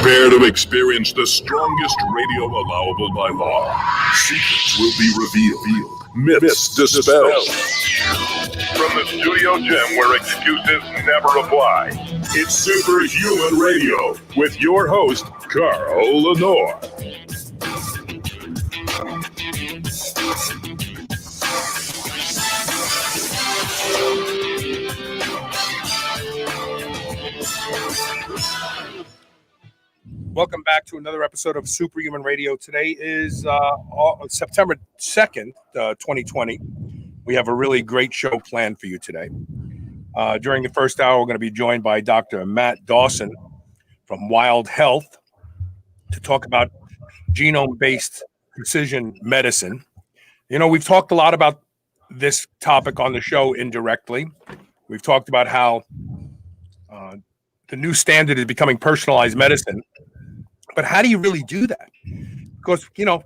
Prepare to experience the strongest radio allowable by law. Secrets will be revealed. Myths dispelled. From the studio gym where excuses never apply, it's Superhuman Radio with your host, Carl Lenore. Welcome back to another episode of Superhuman Radio. Today is September 2nd, 2020. We have a really great show planned for you today. During the first hour, we're going to be joined by Dr. Matt Dawson from Wild Health to talk about genome-based precision medicine. You know, we've talked a lot about this topic on the show indirectly. We've talked about how the new standard is becoming personalized medicine. But how do you really do that? Because, you know,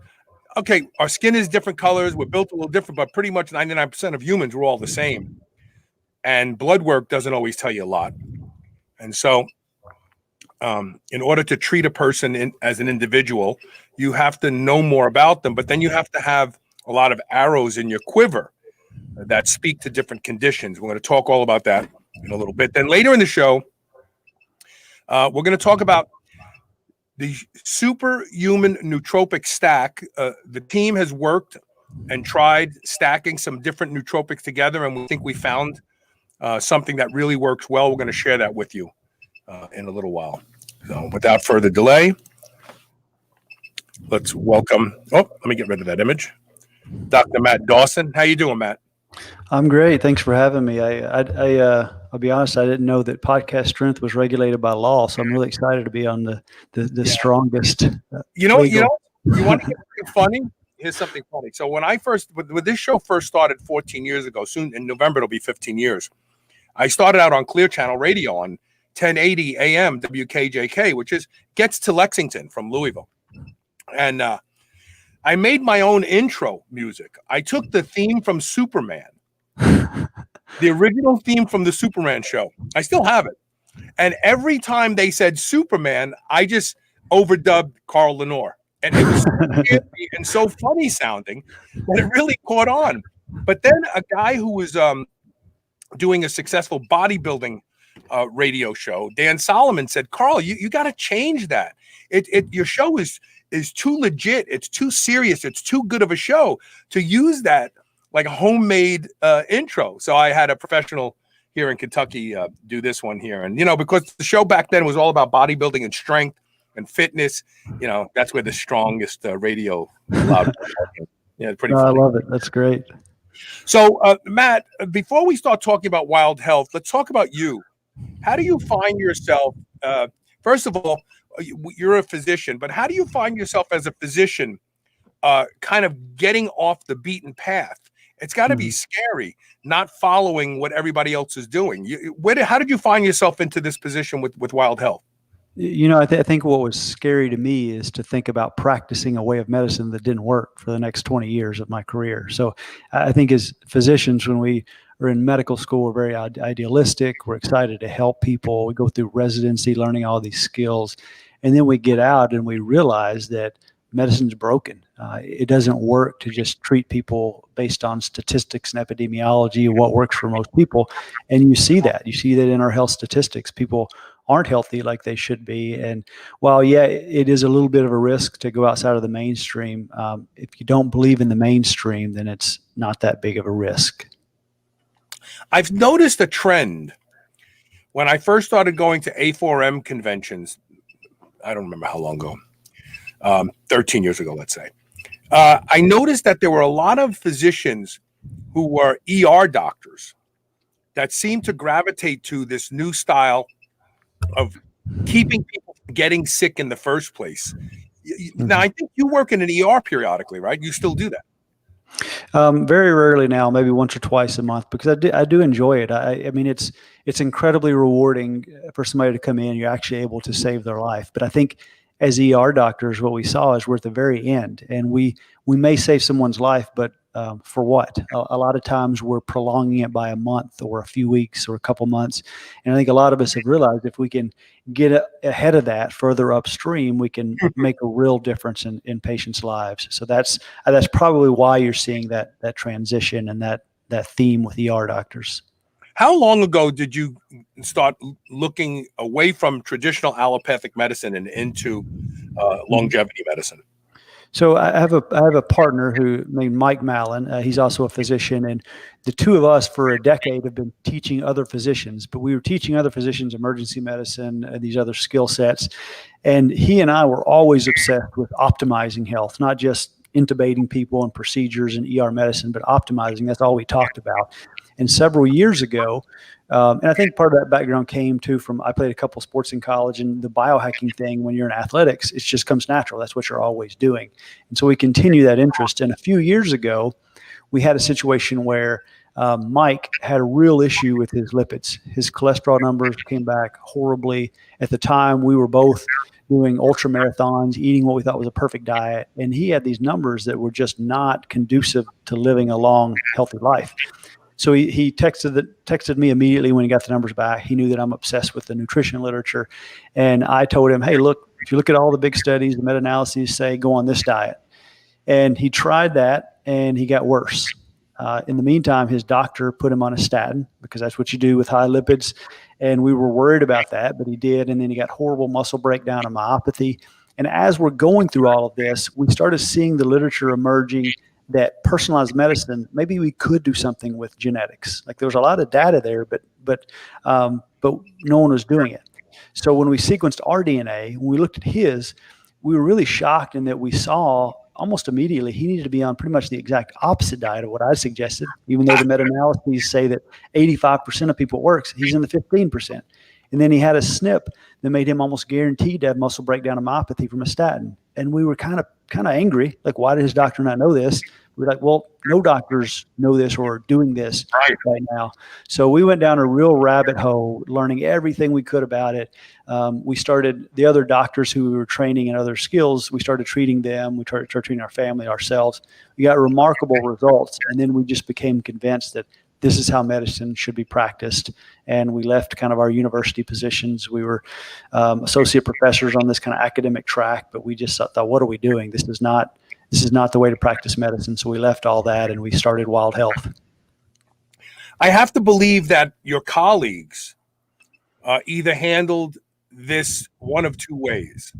okay, our skin is different colors. We're built a little different, but pretty much 99% of humans, we're all the same. And blood work doesn't always tell you a lot. And so in order to treat a person as an individual, you have to know more about them. But then you have to have a lot of arrows in your quiver that speak to different conditions. We're going to talk all about that in a little bit. Then later in the show, we're going to talk about the superhuman nootropic stack. The team has worked and tried stacking some different nootropics together, and we think we found something that really works well. We're going to share that with you in a little while. So without further delay, let's welcome, let me get rid of that image, Dr. Matt Dawson. How you doing, Matt? I'm great. Thanks for having me. I'll be honest, I didn't know that podcast strength was regulated by law, so I'm really excited to be on the strongest. You want to get something funny? Here's something funny. So when this show first started 14 years ago, soon in November it'll be 15 years. I started out on Clear Channel Radio on 1080 AM WKJK, which gets to Lexington from Louisville, and I made my own intro music. I took the theme from Superman. The original theme from the Superman show. I still have it. And every time they said Superman, I just overdubbed Carl Lenore. And it was so and so funny sounding that it really caught on. But then a guy who was doing a successful bodybuilding radio show, Dan Solomon, said, Carl, you got to change that. Your show is too legit. It's too serious. It's too good of a show to use that like a homemade intro. So I had a professional here in Kentucky do this one here. And, you know, because the show back then was all about bodybuilding and strength and fitness, you know, that's where the strongest radio allowed. Yeah, pretty funny. I love it. That's great. So, Matt, before we start talking about Wild Health, let's talk about you. How do you find yourself? First of all, you're a physician, but how do you find yourself as a physician kind of getting off the beaten path? It's got to be scary not following what everybody else is doing. How did you find yourself into this position with Wild Health? You know, I think what was scary to me is to think about practicing a way of medicine that didn't work for the next 20 years of my career. So I think as physicians, when we are in medical school, we're very idealistic. We're excited to help people. We go through residency, learning all these skills. And then we get out and we realize that medicine's broken. It doesn't work to just treat people based on statistics and epidemiology, what works for most people. And you see that. You see that in our health statistics. People aren't healthy like they should be. And while, yeah, it is a little bit of a risk to go outside of the mainstream, if you don't believe in the mainstream, then it's not that big of a risk. I've noticed a trend. When I first started going to A4M conventions, I don't remember how long ago, 13 years ago, let's say, I noticed that there were a lot of physicians who were ER doctors that seemed to gravitate to this new style of keeping people from getting sick in the first place. Now, I think you work in an ER periodically, right? You still do that. Very rarely now, maybe once or twice a month, because I do enjoy it. I mean, it's incredibly rewarding for somebody to come in. You're actually able to save their life. But I think as ER doctors, what we saw is we're at the very end, and we may save someone's life, but For what? A lot of times we're prolonging it by a month or a few weeks or a couple months. And I think a lot of us have realized if we can get ahead of that further upstream, we can make a real difference in patients' lives. So that's probably why you're seeing that transition and that theme with ER doctors. How long ago did you start looking away from traditional allopathic medicine and into longevity medicine? So I have a partner who named Mike Mallon. He's also a physician, and the two of us for a decade have been teaching other physicians. But we were teaching other physicians emergency medicine, these other skill sets, and he and I were always obsessed with optimizing health, not just intubating people and procedures and ER medicine, but optimizing. That's all we talked about. And several years ago, and I think part of that background came too from I played a couple sports in college, and the biohacking thing when you're in athletics, it just comes natural. That's what you're always doing. And so we continue that interest. And a few years ago, we had a situation where Mike had a real issue with his lipids. His cholesterol numbers came back horribly. At the time, we were both doing ultra marathons, eating what we thought was a perfect diet. And he had these numbers that were just not conducive to living a long, healthy life. So he texted me immediately when he got the numbers back. He knew that I'm obsessed with the nutrition literature. And I told him, hey, look, if you look at all the big studies, the meta-analyses say go on this diet. And he tried that and he got worse. In the meantime, his doctor put him on a statin because that's what you do with high lipids. And we were worried about that, but he did. And then he got horrible muscle breakdown and myopathy. And as we're going through all of this, we started seeing the literature emerging that personalized medicine, maybe we could do something with genetics. Like there was a lot of data there, but no one was doing it. So when we sequenced our DNA, when we looked at his, we were really shocked in that we saw almost immediately he needed to be on pretty much the exact opposite diet of what I suggested, even though the meta-analyses say that 85% of people it works, he's in the 15%. And then he had a SNP that made him almost guaranteed to have muscle breakdown and myopathy from a statin. And we were kind of angry. Like, why did his doctor not know this? We're like, well, no doctors know this or are doing this right now. So we went down a real rabbit hole, learning everything we could about it. We started the other doctors who we were training in other skills. We started treating them. We started treating our family, ourselves. We got remarkable results. And then we just became convinced that this is how medicine should be practiced. And we left kind of our university positions. We were associate professors on this kind of academic track, but we just thought, what are we doing? This is not the way to practice medicine. So we left all that and we started Wild Health. I have to believe that your colleagues either handled this one of two ways.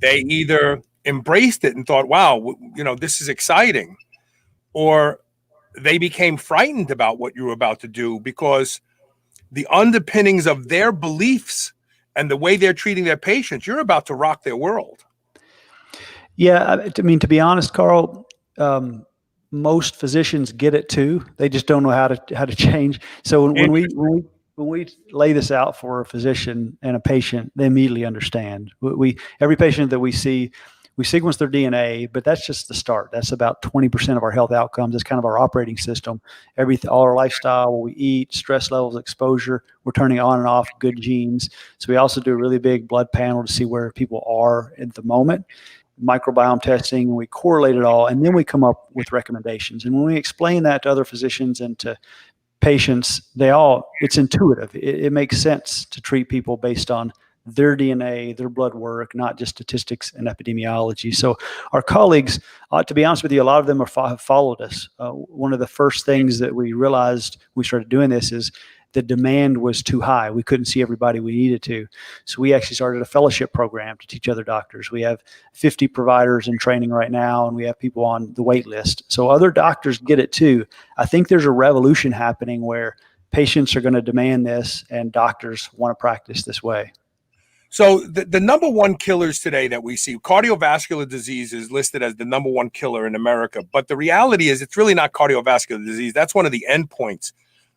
They either embraced it and thought, wow, this is exciting, or they became frightened about what you were about to do because the underpinnings of their beliefs and the way they're treating their patients, you're about to rock their world. Yeah. I mean, to be honest, Carl, most physicians get it too. They just don't know how to change. So when we lay this out for a physician and a patient, they immediately understand. Every patient that we see, we sequence their DNA, but that's just the start. That's about 20% of our health outcomes. It's kind of our operating system. All our lifestyle, what we eat, stress levels, exposure, we're turning on and off good genes. So we also do a really big blood panel to see where people are at the moment, microbiome testing, and we correlate it all. And then we come up with recommendations. And when we explain that to other physicians and to patients, it's intuitive. It makes sense to treat people based on their DNA, their blood work, not just statistics and epidemiology. So our colleagues, to be honest with you, a lot of them have followed us. One of the first things that we realized when we started doing this is the demand was too high. We couldn't see everybody we needed to. So we actually started a fellowship program to teach other doctors. We have 50 providers in training right now, and we have people on the wait list. So other doctors get it too. I think there's a revolution happening where patients are going to demand this and doctors want to practice this way. So the number one killers today that we see, cardiovascular disease is listed as the number one killer in America. But the reality is it's really not cardiovascular disease. That's one of the endpoints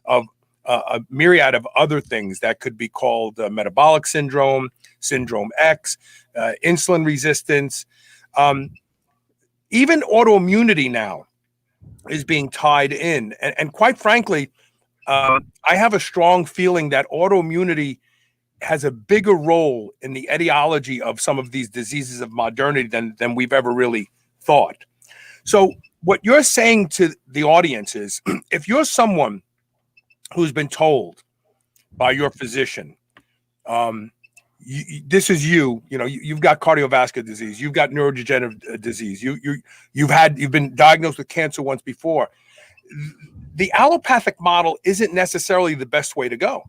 of a myriad of other things that could be called metabolic syndrome, syndrome X, insulin resistance. Even autoimmunity now is being tied in. And quite frankly, I have a strong feeling that autoimmunity has a bigger role in the etiology of some of these diseases of modernity than we've ever really thought. So what you're saying to the audience is, if you're someone who's been told by your physician, this is you've got cardiovascular disease, you've got neurodegenerative disease, you've been diagnosed with cancer once before. The allopathic model isn't necessarily the best way to go.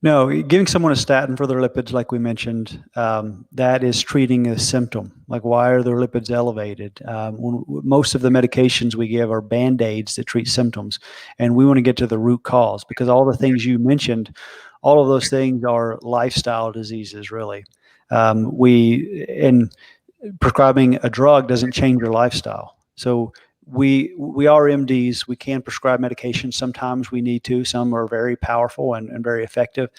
No, giving someone a statin for their lipids, like we mentioned, that is treating a symptom. Like, why are their lipids elevated? Most of the medications we give are Band-Aids that treat symptoms, and we want to get to the root cause, because all the things you mentioned, all of those things are lifestyle diseases, really. Prescribing a drug doesn't change your lifestyle. So we are MDs. We can prescribe medications. Sometimes we need to. Some are very powerful and very effective,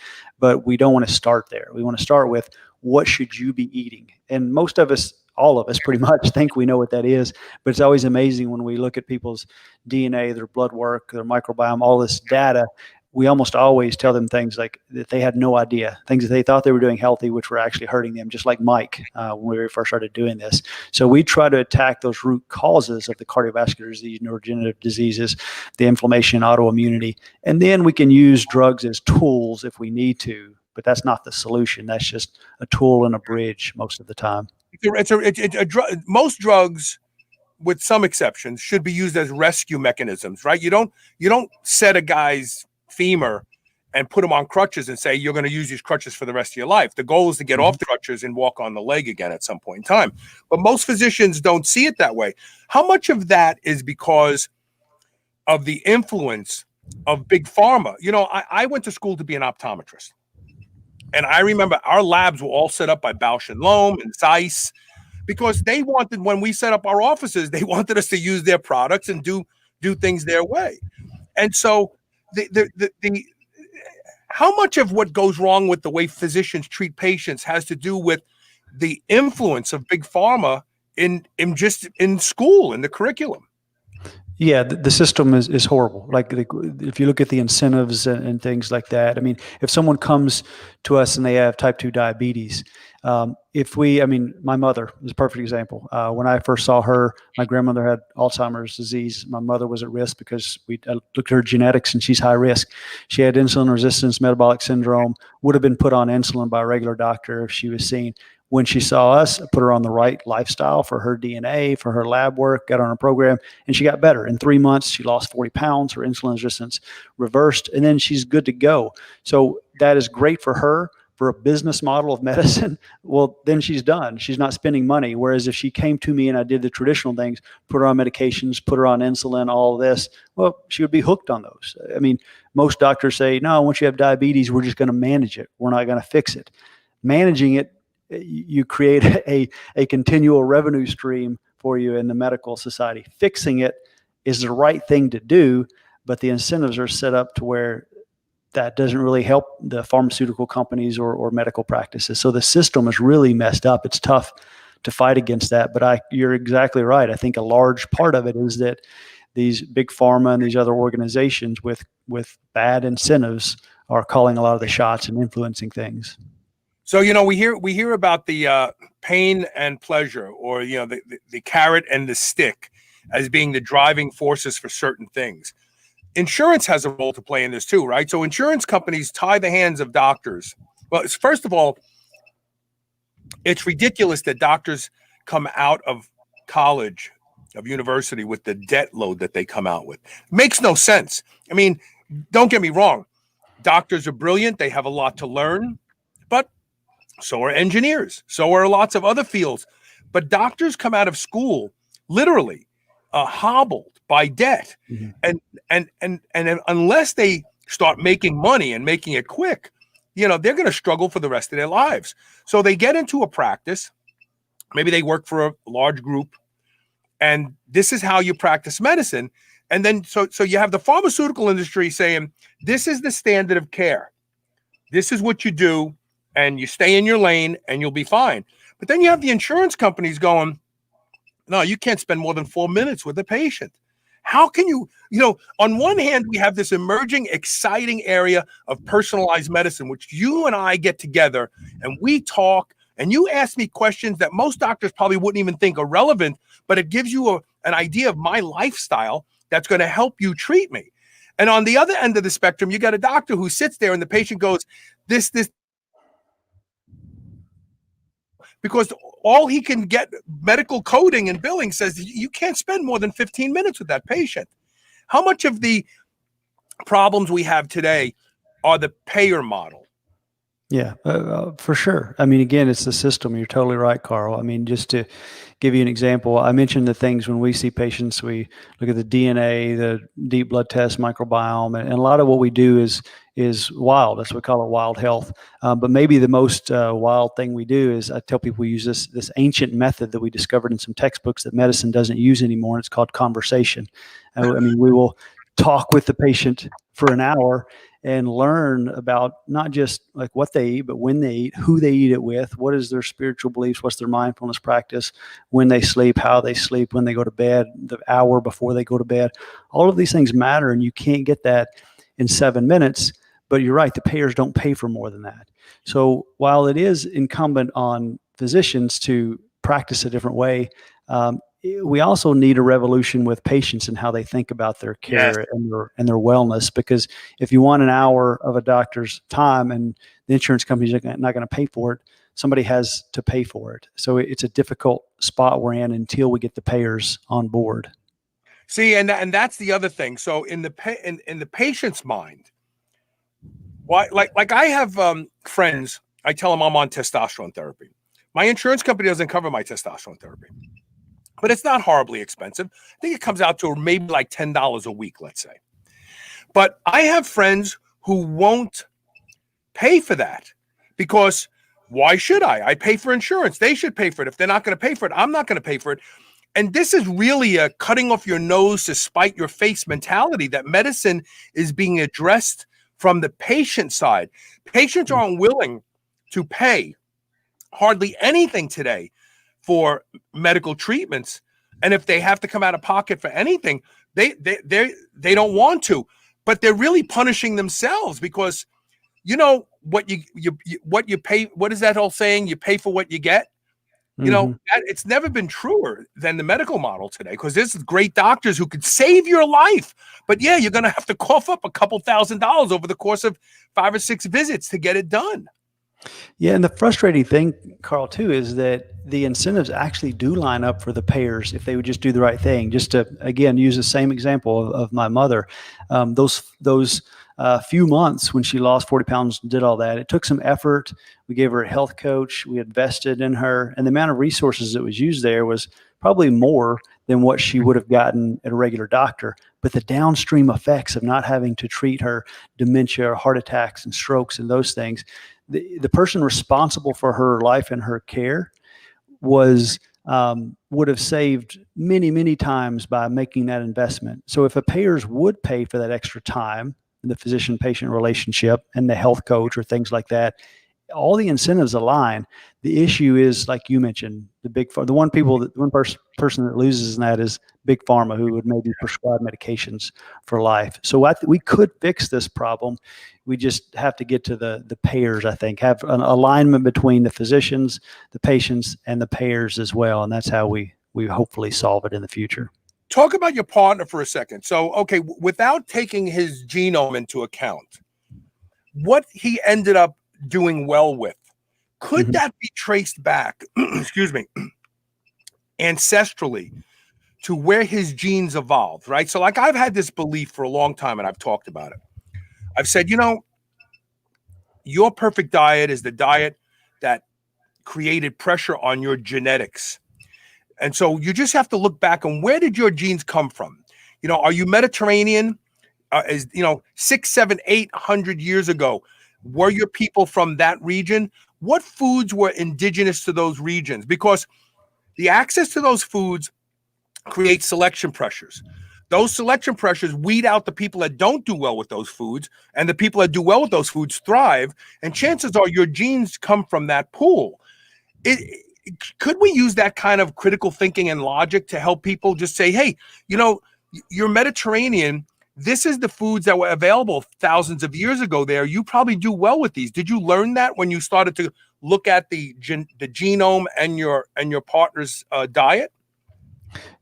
but we don't want to start there. We want to start with, what should you be eating? And most of us, all of us pretty much, think we know what that is, but it's always amazing when we look at people's DNA, their blood work, their microbiome, all this data. We almost always tell them things like that they had no idea, things that they thought they were doing healthy, which were actually hurting them, just like Mike when we first started doing this. So we try to attack those root causes of the cardiovascular disease, neurodegenerative diseases, the inflammation, autoimmunity, and then we can use drugs as tools if we need to, but that's not the solution. That's just a tool and a bridge most of the time. Most drugs, with some exceptions, should be used as rescue mechanisms, right? You don't set a guy's femur and put him on crutches and say, you're going to use these crutches for the rest of your life. The goal is to get off the crutches and walk on the leg again at some point in time. But most physicians don't see it that way. How much of that is because of the influence of big pharma? I went to school to be an optometrist. And I remember our labs were all set up by Bausch and Lomb and Zeiss, because they wanted, when we set up our offices, they wanted us to use their products and do things their way. And so how much of what goes wrong with the way physicians treat patients has to do with the influence of big pharma in school, in the curriculum? Yeah, the system is horrible. Like, if you look at the incentives and things like that, I mean, if someone comes to us and they have type 2 diabetes, my mother is a perfect example. When I first saw her, my grandmother had Alzheimer's disease. My mother was at risk because we looked at her genetics, and she's high risk. She had insulin resistance, metabolic syndrome, would have been put on insulin by a regular doctor if she was seen. When she saw us, put her on the right lifestyle for her DNA, for her lab work, got on a program, and she got better. In 3 months, she lost 40 pounds, her insulin resistance reversed, and then she's good to go. So that is great for her. For a business model of medicine, well, then she's done. She's not spending money. Whereas if she came to me and I did the traditional things, put her on medications, put her on insulin, all of this, well, she would be hooked on those. I mean, most doctors say, no, once you have diabetes, we're just going to manage it. We're not going to fix it. Managing it, you create a continual revenue stream for you in the medical society. Fixing it is the right thing to do, but the incentives are set up to where that doesn't really help the pharmaceutical companies or medical practices. So the system is really messed up. It's tough to fight against that, but you're exactly right. I think a large part of it is that these big pharma and these other organizations with bad incentives are calling a lot of the shots and influencing things. So, we hear about the pain and pleasure, or, the carrot and the stick as being the driving forces for certain things. Insurance has a role to play in this too, right? So insurance companies tie the hands of doctors. Well, first of all, it's ridiculous that doctors come out of college, of university, with the debt load that they come out with. Makes no sense. I mean, don't get me wrong. Doctors are brilliant. They have a lot to learn, but so are engineers. So are lots of other fields. But doctors come out of school literally hobbled by debt. Mm-hmm. And unless they start making money and making it quick, they're going to struggle for the rest of their lives. So they get into a practice. Maybe they work for a large group, and this is how you practice medicine. And then so you have the pharmaceutical industry saying, this is the standard of care. This is what you do, and you stay in your lane and you'll be fine. But then you have the insurance companies going, no, you can't spend more than 4 minutes with a patient. How can you, on one hand, we have this emerging, exciting area of personalized medicine, which you and I get together and we talk, and you ask me questions that most doctors probably wouldn't even think are relevant, but it gives you an idea of my lifestyle that's going to help you treat me. And on the other end of the spectrum, you got a doctor who sits there and the patient goes, this, because all he can get medical coding and billing says you can't spend more than 15 minutes with that patient. How much of the problems we have today are the payer model? Yeah, for sure. I mean, again, it's the system. You're totally right, Carl. I mean, just to give you an example, I mentioned the things when we see patients, we look at the DNA, the deep blood test, microbiome, and a lot of what we do is wild. That's what we call it, wild health. But maybe the most wild thing we do is I tell people we use this ancient method that we discovered in some textbooks that medicine doesn't use anymore. And it's called conversation. I mean, we will talk with the patient for an hour and learn about not just like what they eat, but when they eat, who they eat it with, what is their spiritual beliefs, what's their mindfulness practice, when they sleep, how they sleep, when they go to bed, the hour before they go to bed. All of these things matter, and you can't get that in 7 minutes. But you're right, the payers don't pay for more than that. So while it is incumbent on physicians to practice a different way, we also need a revolution with patients and how they think about their care and their wellness. Because if you want an hour of a doctor's time and the insurance company's not going to pay for it, somebody has to pay for it. So it's a difficult spot we're in until we get the payers on board. See, and that's the other thing. So in the patient's mind, why like I have friends. I tell them I'm on testosterone therapy. My insurance company doesn't cover my testosterone therapy, but it's not horribly expensive. I think it comes out to maybe like $10 a week, let's say. But I have friends who won't pay for that because why should I? I pay for insurance. They should pay for it. If they're not going to pay for it, I'm not going to pay for it. And this is really a cutting off your nose to spite your face mentality that medicine is being addressed from the patient side. Patients aren't willing to pay hardly anything today for medical treatments, and if they have to come out of pocket for anything, they don't want to, but they're really punishing themselves because you know what you pay. What is that whole saying? You pay for what you get. You know, it's never been truer than the medical model today because there's great doctors who could save your life, but yeah, you're going to have to cough up a couple $1,000s over the course of 5 or 6 visits to get it done. Yeah, and the frustrating thing, Carl, too, is that the incentives actually do line up for the payers if they would just do the right thing. Just to, again, use the same example of my mother. Those few months when she lost 40 pounds, did all that, it took some effort. We gave her a health coach. We invested in her. And the amount of resources that was used there was probably more than what she would have gotten at a regular doctor. But the downstream effects of not having to treat her dementia, heart attacks, and strokes and those things, the person responsible for her life and her care was would have saved many, many times by making that investment. So if a payers would pay for that extra time, the physician-patient relationship and the health coach or things like that, all the incentives align. The issue is, like you mentioned, the one person that loses in that is big pharma, who would maybe prescribe medications for life. So we could fix this problem. We just have to get to the payers, I think, have an alignment between the physicians, the patients, and the payers as well. And that's how we hopefully solve it in the future. Talk about your partner for a second. So, okay, without taking his genome into account, what he ended up doing well with, could that be traced back, excuse me, ancestrally to where his genes evolved, right? So like I've had this belief for a long time and I've talked about it. I've said, you know, your perfect diet is the diet that created pressure on your genetics. And so you just have to look back on where did your genes come from? You know, are you Mediterranean? 6, 7, 800 years ago, were your people from that region? What foods were indigenous to those regions? Because the access to those foods creates selection pressures. Those selection pressures weed out the people that don't do well with those foods, and the people that do well with those foods thrive. And chances are your genes come from that pool. Could we use that kind of critical thinking and logic to help people just say, hey, you know, you're Mediterranean. This is the foods that were available thousands of years ago there. You probably do well with these. Did you learn that when you started to look at the genome and your partner's diet?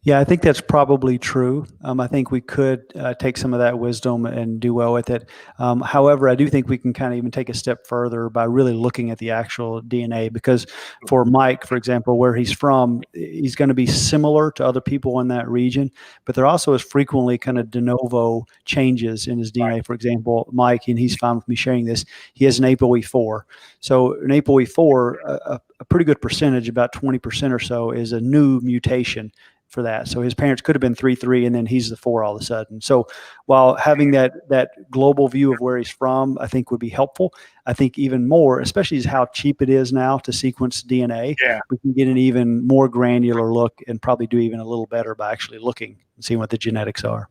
Yeah, I think that's probably true. I think we could take some of that wisdom and do well with it. However, I do think we can kind of even take a step further by really looking at the actual DNA, because for Mike, for example, where he's from, he's going to be similar to other people in that region, but there also is frequently kind of de novo changes in his DNA. Right. For example, Mike, and he's fine with me sharing this, he has an ApoE4. So an ApoE4, a pretty good percentage, about 20% or so, is a new mutation for that. So his parents could have been 3-3, and then he's the 4 all of a sudden. So while having that global view of where he's from, I think would be helpful. I think even more, especially is how cheap it is now to sequence DNA. Yeah. We can get an even more granular look and probably do even a little better by actually looking and seeing what the genetics are.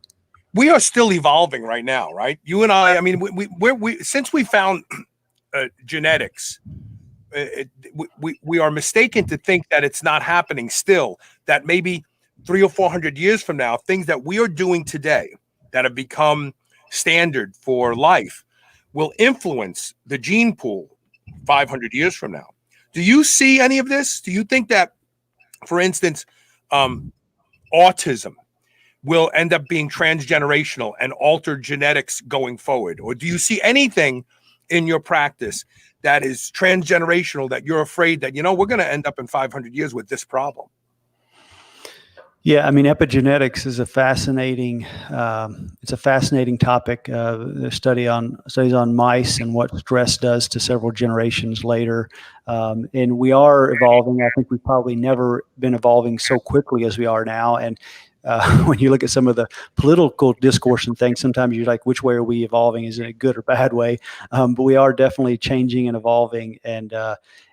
We are still evolving right now, right? You and I mean, we since we found genetics, we are mistaken to think that it's not happening still, that maybe 300 or 400 years from now, things that we are doing today that have become standard for life will influence the gene pool 500 years from now. Do you see any of this? Do you think that, for instance, autism will end up being transgenerational and alter genetics going forward? Or do you see anything in your practice that is transgenerational that you're afraid that, we're going to end up in 500 years with this problem? Yeah, I mean, epigenetics is a fascinating. It's a fascinating topic. The studies on mice and what stress does to several generations later, and we are evolving. I think we've probably never been evolving so quickly as we are now. And when you look at some of the political discourse and things, sometimes you're like, which way are we evolving? Is it a good or bad way? But we are definitely changing and evolving, and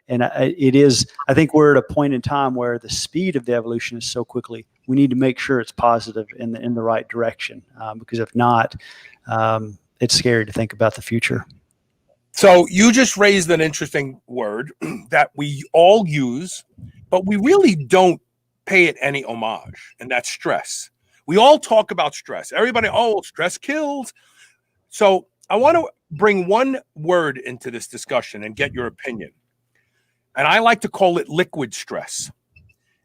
it is, I think we're at a point in time where the speed of the evolution is so quickly, we need to make sure it's positive in the right direction, because if not, it's scary to think about the future. So you just raised an interesting word that we all use, but we really don't pay it any homage, and that's stress. We all talk about stress. Everybody, stress kills. So I want to bring one word into this discussion and get your opinion. And I like to call it liquid stress,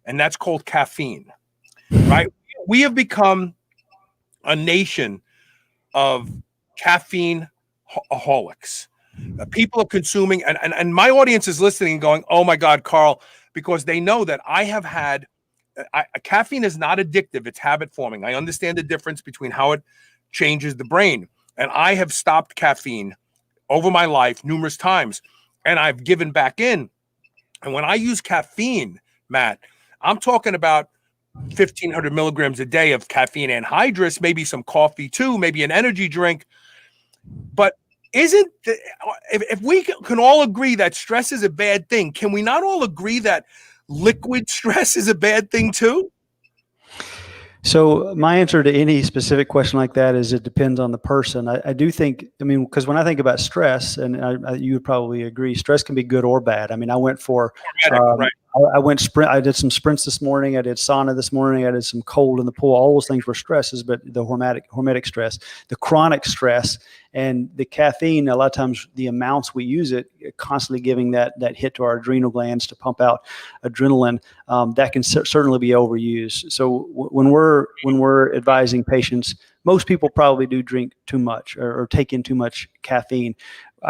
and that's called caffeine, right? We have become a nation of caffeine aholics. People are consuming, and my audience is listening and going, oh my God, Carl, because they know that I have had, caffeine is not addictive, it's habit forming. I understand the difference between how it changes the brain. And I have stopped caffeine over my life numerous times, and I've given back in. And when I use caffeine, Matt, I'm talking about 1,500 milligrams a day of caffeine anhydrous, maybe some coffee too, maybe an energy drink. But if we can all agree that stress is a bad thing, can we not all agree that liquid stress is a bad thing too? So my answer to any specific question like that is it depends on the person. I do think, because when I think about stress, and you would probably agree, stress can be good or bad. I mean, I went for, right. I did some sprints this morning. I did sauna this morning. I did some cold in the pool. All those things were stresses, but the hormetic stress, the chronic stress, and the caffeine, a lot of times the amounts we use it, constantly giving that hit to our adrenal glands to pump out adrenaline, that can certainly be overused. So when we're advising patients, most people probably do drink too much or take in too much caffeine.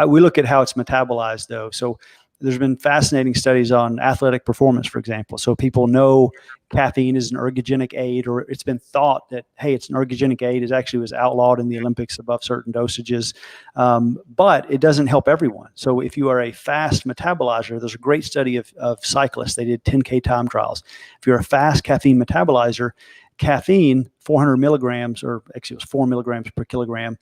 We look at how it's metabolized though. So there's been fascinating studies on athletic performance, for example. So people know caffeine is an ergogenic aid, or it's been thought that, hey, it's an ergogenic aid. It actually was outlawed in the Olympics above certain dosages, but it doesn't help everyone. So if you are a fast metabolizer, there's a great study of cyclists. They did 10K time trials. If you're a fast caffeine metabolizer, caffeine, 400 milligrams, or actually it was 4 milligrams per kilogram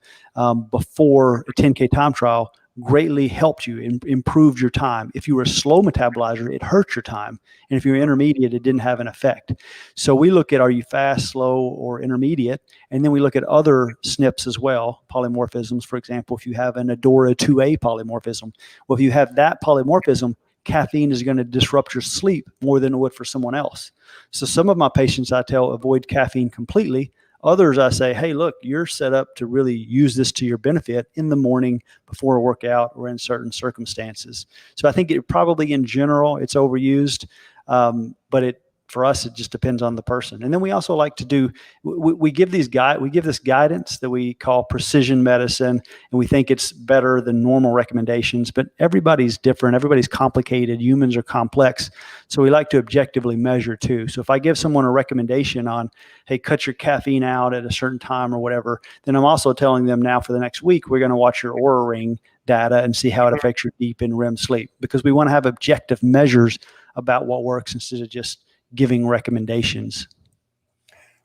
before a 10K time trial, greatly helped you, improved your time. If you were a slow metabolizer, it hurt your time. And if you're intermediate, it didn't have an effect. So we look at, are you fast, slow, or intermediate? And then we look at other SNPs as well, polymorphisms. For example, if you have an ADORA 2A polymorphism, well, if you have that polymorphism, caffeine is going to disrupt your sleep more than it would for someone else. So some of my patients I tell avoid caffeine completely. Others I say, hey, look, you're set up to really use this to your benefit in the morning before a workout or in certain circumstances. So I think it probably in general, it's overused, but for us, it just depends on the person. And then we also like to do, we give this guidance that we call precision medicine, and we think it's better than normal recommendations, but everybody's different. Everybody's complicated. Humans are complex. So we like to objectively measure too. So if I give someone a recommendation on, hey, cut your caffeine out at a certain time or whatever, then I'm also telling them now for the next week, we're going to watch your Oura Ring data and see how it affects your deep and REM sleep, because we want to have objective measures about what works instead of just giving recommendations.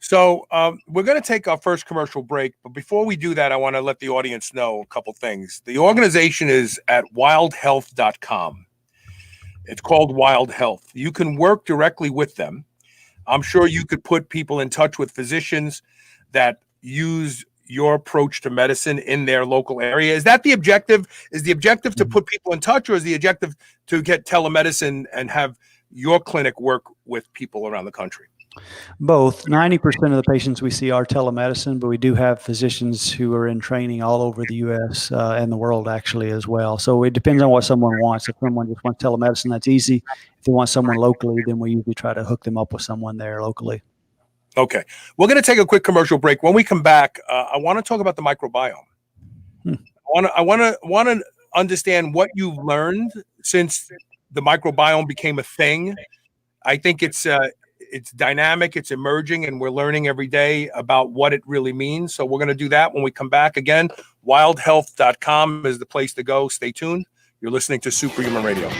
So we're going to take our first commercial break. But before we do that, I want to let the audience know a couple things. The organization is at wildhealth.com. It's called Wild Health. You can work directly with them. I'm sure you could put people in touch with physicians that use your approach to medicine in their local area. Is that the objective? Is the objective to put people in touch, or is the objective to get telemedicine and have your clinic work with people around the country? Both. 90% of the patients we see are telemedicine, but we do have physicians who are in training all over the U.S. And the world actually as well. So it depends on what someone wants. If someone just wants telemedicine, that's easy. If they want someone locally, then we usually try to hook them up with someone there locally. Okay. We're going to take a quick commercial break. When we come back, I want to talk about the microbiome. I want to understand what you've learned since the microbiome became a thing. I think it's dynamic, it's emerging, and we're learning every day about what it really means. So we're going to do that when we come back. Again, wildhealth.com is the place to go. Stay tuned. You're listening to Superhuman Radio.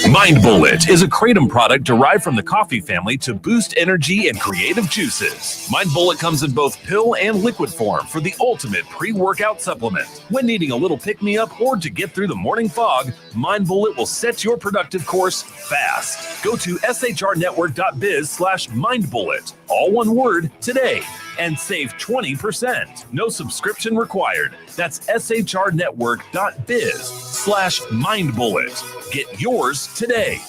Mind Bullet is a kratom product derived from the coffee family to boost energy and creative juices. Mind Bullet comes in both pill and liquid form for the ultimate pre-workout supplement. When needing a little pick-me-up or to get through the morning fog, Mind Bullet will set your productive course fast. Go to shrnetwork.biz/mindbullet, all one word, today, and save 20%. No subscription required. That's shrnetwork.biz/mindbullet. Get yours today.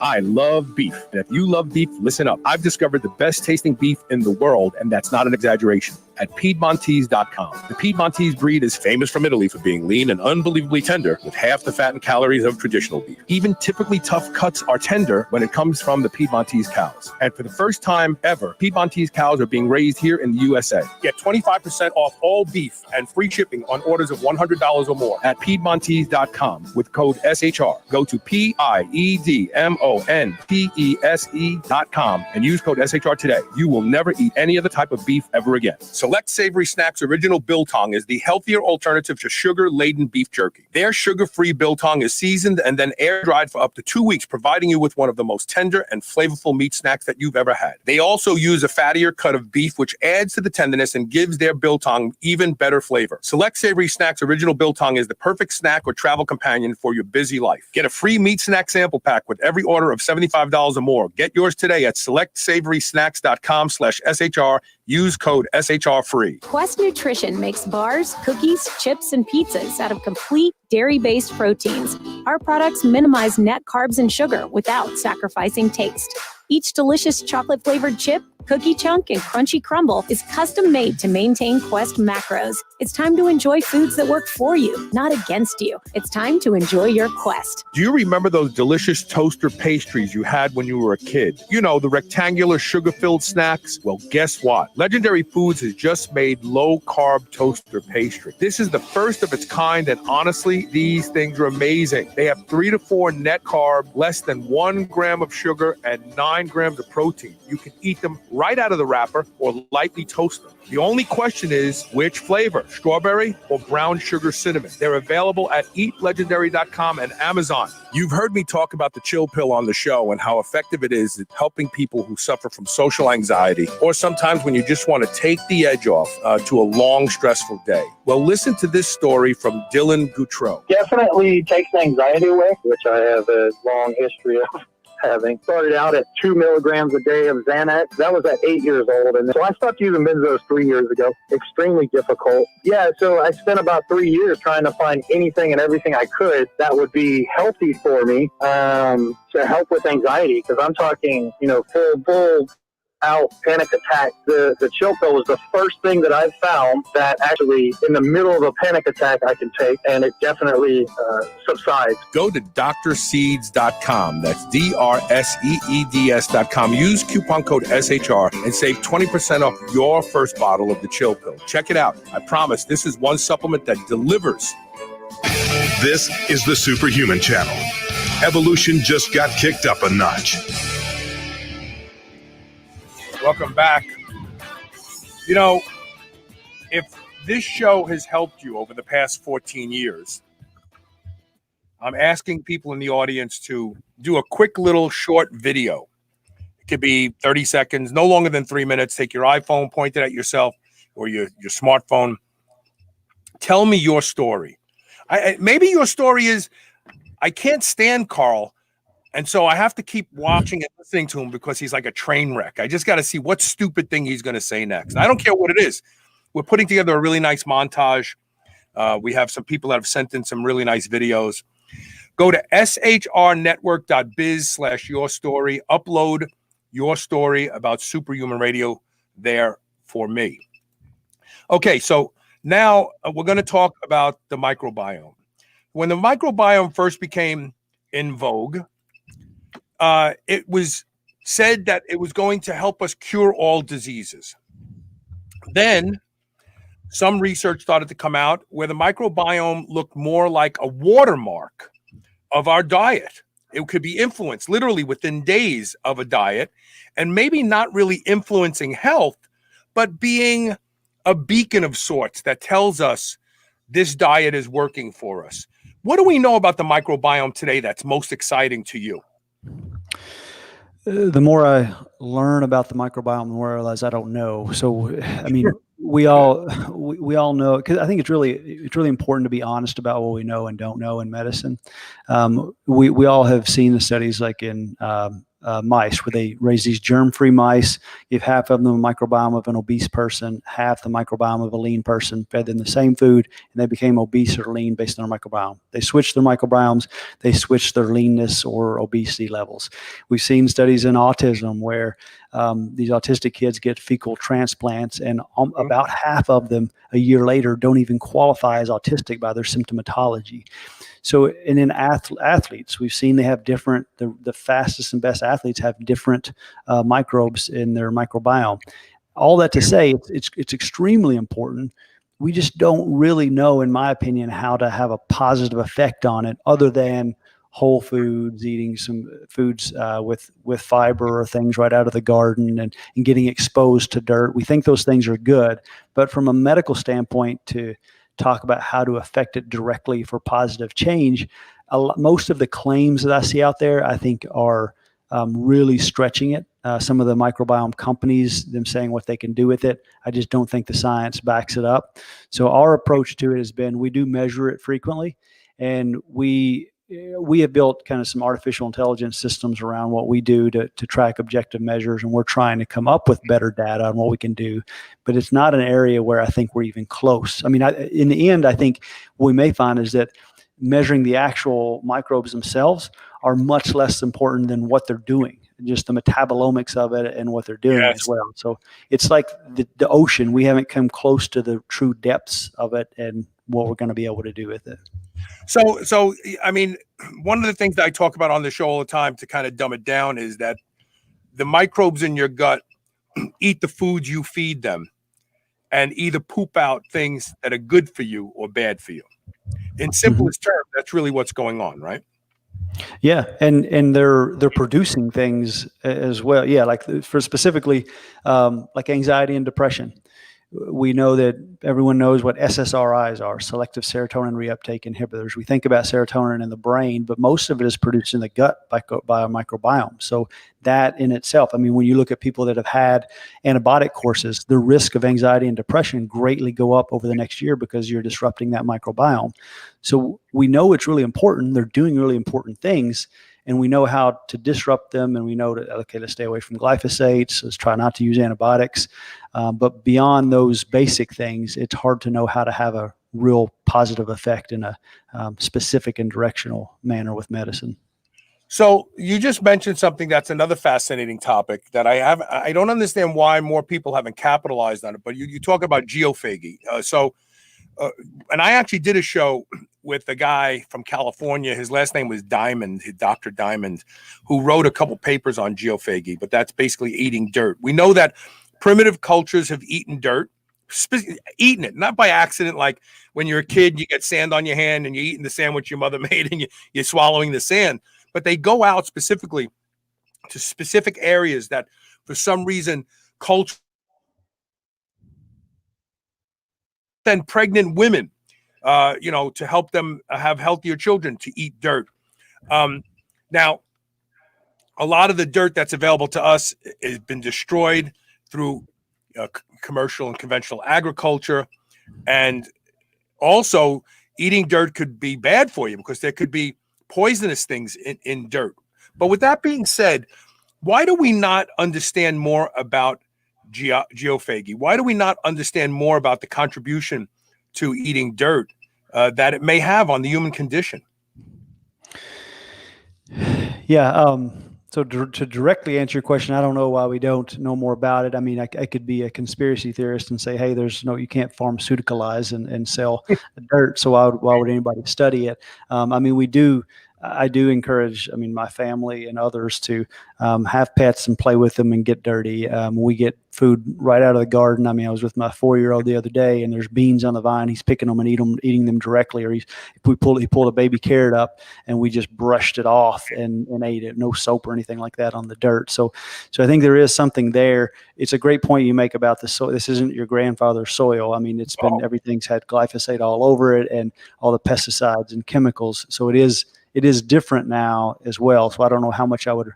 I love beef. And if you love beef, listen up. I've discovered the best tasting beef in the world, and that's not an exaggeration, at Piedmontese.com. The Piedmontese breed is famous from Italy for being lean and unbelievably tender, with half the fat and calories of traditional beef. Even typically tough cuts are tender when it comes from the Piedmontese cows. And for the first time ever, Piedmontese cows are being raised here in the USA. Get 25% off all beef and free shipping on orders of $100 or more at Piedmontese.com with code SHR. Go to PIEDMONTESE.com and use code SHR today. You will never eat any other type of beef ever again. Select Savory Snacks Original Biltong is the healthier alternative to sugar-laden beef jerky. Their sugar-free biltong is seasoned and then air-dried for up to 2 weeks, providing you with one of the most tender and flavorful meat snacks that you've ever had. They also use a fattier cut of beef, which adds to the tenderness and gives their biltong even better flavor. Select Savory Snacks Original Biltong is the perfect snack or travel companion for your busy life. Get a free meat snack sample pack with every order of $75 or more. Get yours today at selectsavorysnacks.com/SHR. Use code SHR free. Quest Nutrition makes bars, cookies, chips, and pizzas out of complete dairy-based proteins. Our products minimize net carbs and sugar without sacrificing taste. Each delicious chocolate-flavored chip, cookie chunk, and crunchy crumble is custom made to maintain Quest macros. It's time to enjoy foods that work for you, not against you. It's time to enjoy your Quest. Do you remember those delicious toaster pastries you had when you were a kid? You know, the rectangular sugar-filled snacks? Well, guess what? Legendary Foods has just made low-carb toaster pastry. This is the first of its kind, and honestly, these things are amazing. They have 3 to 4 net carb, less than 1 gram of sugar, and 9 grams of protein. You can eat them right out of the wrapper or lightly toast them. The only question is, which flavor, strawberry or brown sugar cinnamon? They're available at eatlegendary.com and Amazon. You've heard me talk about the chill pill on the show and how effective it is at helping people who suffer from social anxiety, or sometimes when you just want to take the edge off to a long, stressful day. Well, listen to this story from Dylan Goutreau. Definitely takes anxiety away, which I have a long history of. Having started out at 2 milligrams a day of Xanax. That was at 8 years old. And so I stopped using benzos 3 years ago. Extremely difficult. Yeah, so I spent about 3 years trying to find anything and everything I could that would be healthy for me to help with anxiety. Because I'm talking, full out panic attack. The chill pill was the first thing that I found that actually in the middle of a panic attack I can take, and it definitely subsides. Go to drseeds.com. That's DRSEEDS.com. Use coupon code SHR and save 20% off your first bottle of the chill pill. Check it out. I promise this is one supplement that delivers. This is the Superhuman Channel. Evolution just got kicked up a notch. Welcome back. You know, if this show has helped you over the past 14 years, I'm asking people in the audience to do a quick little short video. It could be 30 seconds, no longer than 3 minutes. Take your iPhone, point it at yourself or your smartphone. Tell me your story. Maybe your story is, I can't stand Carl, and so I have to keep watching and listening to him because he's like a train wreck. I just got to see what stupid thing he's going to say next. I don't care what it is. We're putting together a really nice montage. We have some people that have sent in some really nice videos. Go to shrnetwork.biz/your story. Upload your story about Superhuman Radio there for me. Okay, so now we're going to talk about the microbiome. When the microbiome first became in vogue, it was said that it was going to help us cure all diseases. Then some research started to come out where the microbiome looked more like a watermark of our diet. It could be influenced literally within days of a diet, and maybe not really influencing health, but being a beacon of sorts that tells us this diet is working for us. What do we know about the microbiome today that's most exciting to you? The more I learn about the microbiome, the more I realize I don't know. So, I mean, we all know, because I think it's really important to be honest about what we know and don't know in medicine. We all have seen the studies like in mice where they raise these germ-free mice. Give half of them the microbiome of an obese person, half the microbiome of a lean person, fed them the same food, and they became obese or lean based on their microbiome. They switched their microbiomes, they switched their leanness or obesity levels. We've seen studies in autism where these autistic kids get fecal transplants, and about half of them a year later don't even qualify as autistic by their symptomatology. So, and in athletes, we've seen they have different, the fastest and best athletes have different microbes in their microbiome. All that to say, it's extremely important. We just don't really know, in my opinion, how to have a positive effect on it other than whole foods, eating some foods with fiber or things right out of the garden and getting exposed to dirt. We think those things are good, but from a medical standpoint, to talk about how to affect it directly for positive change, most of the claims that I see out there, I think, are really stretching it. Some of the microbiome companies, them saying what they can do with it, I just don't think the science backs it up. So our approach to it has been, we do measure it frequently, and we have built kind of some artificial intelligence systems around what we do to track objective measures, and we're trying to come up with better data on what we can do. But it's not an area where I think we're even close. I mean, in the end, I think what we may find is that measuring the actual microbes themselves are much less important than what they're doing, just the metabolomics of it and what they're doing as well. So it's like the ocean. We haven't come close to the true depths of it and what we're going to be able to do with it. So I mean, one of the things that I talk about on the show all the time to kind of dumb it down is that the microbes in your gut eat the foods you feed them and either poop out things that are good for you or bad for you. In simplest terms, that's really what's going on, right? Yeah, and they're producing things as well. Yeah, like for specifically like anxiety and depression. We know that everyone knows what SSRIs are, selective serotonin reuptake inhibitors. We think about serotonin in the brain, but most of it is produced in the gut by a microbiome. So that in itself, I mean, when you look at people that have had antibiotic courses, the risk of anxiety and depression greatly go up over the next year because you're disrupting that microbiome. So we know it's really important. They're doing really important things, and we know how to disrupt them, and we know that, okay, let's stay away from glyphosates, let's try not to use antibiotics. But beyond those basic things, it's hard to know how to have a real positive effect in a specific and directional manner with medicine. So you just mentioned something that's another fascinating topic that I don't understand why more people haven't capitalized on it, but you talk about geophagy. And I actually did a show with a guy from California. His last name was Diamond, Dr. Diamond, who wrote a couple papers on geophagy, but that's basically eating dirt. We know that primitive cultures have eaten dirt, eaten it, not by accident, like when you're a kid, you get sand on your hand and you're eating the sandwich your mother made and you're swallowing the sand. But they go out specifically to specific areas that for some reason culture and pregnant women, to help them have healthier children, to eat dirt. Now, a lot of the dirt that's available to us has been destroyed through commercial and conventional agriculture. And also, eating dirt could be bad for you because there could be poisonous things in dirt. But with that being said, why do we not understand more about geophagy? Why do we not understand more about the contribution to eating dirt that it may have on the human condition? Yeah. So to directly answer your question, I don't know why we don't know more about it. I mean, I could be a conspiracy theorist and say, hey, you can't pharmaceuticalize and sell dirt. So why would anybody study it? I mean, I do encourage, my family and others to have pets and play with them and get dirty. We get food right out of the garden. I was with my 4-year-old the other day, and there's beans on the vine. He's picking them and eating them directly. Or he pulled a baby carrot up, and we just brushed it off and ate it. No soap or anything like that on the dirt. So I think there is something there. It's a great point you make about the soil. This isn't your grandfather's soil. Everything's had glyphosate all over it and all the pesticides and chemicals. So it is different now as well. So I don't know how much I would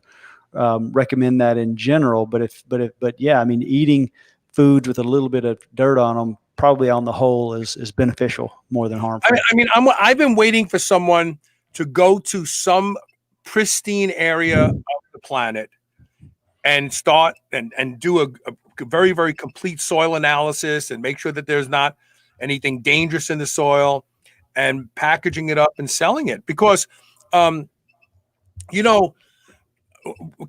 recommend that in general, but yeah, eating foods with a little bit of dirt on them probably on the whole is beneficial more than harmful. I've been waiting for someone to go to some pristine area of the planet and start and do a very, very complete soil analysis and make sure that there's not anything dangerous in the soil, and packaging it up and selling it. Because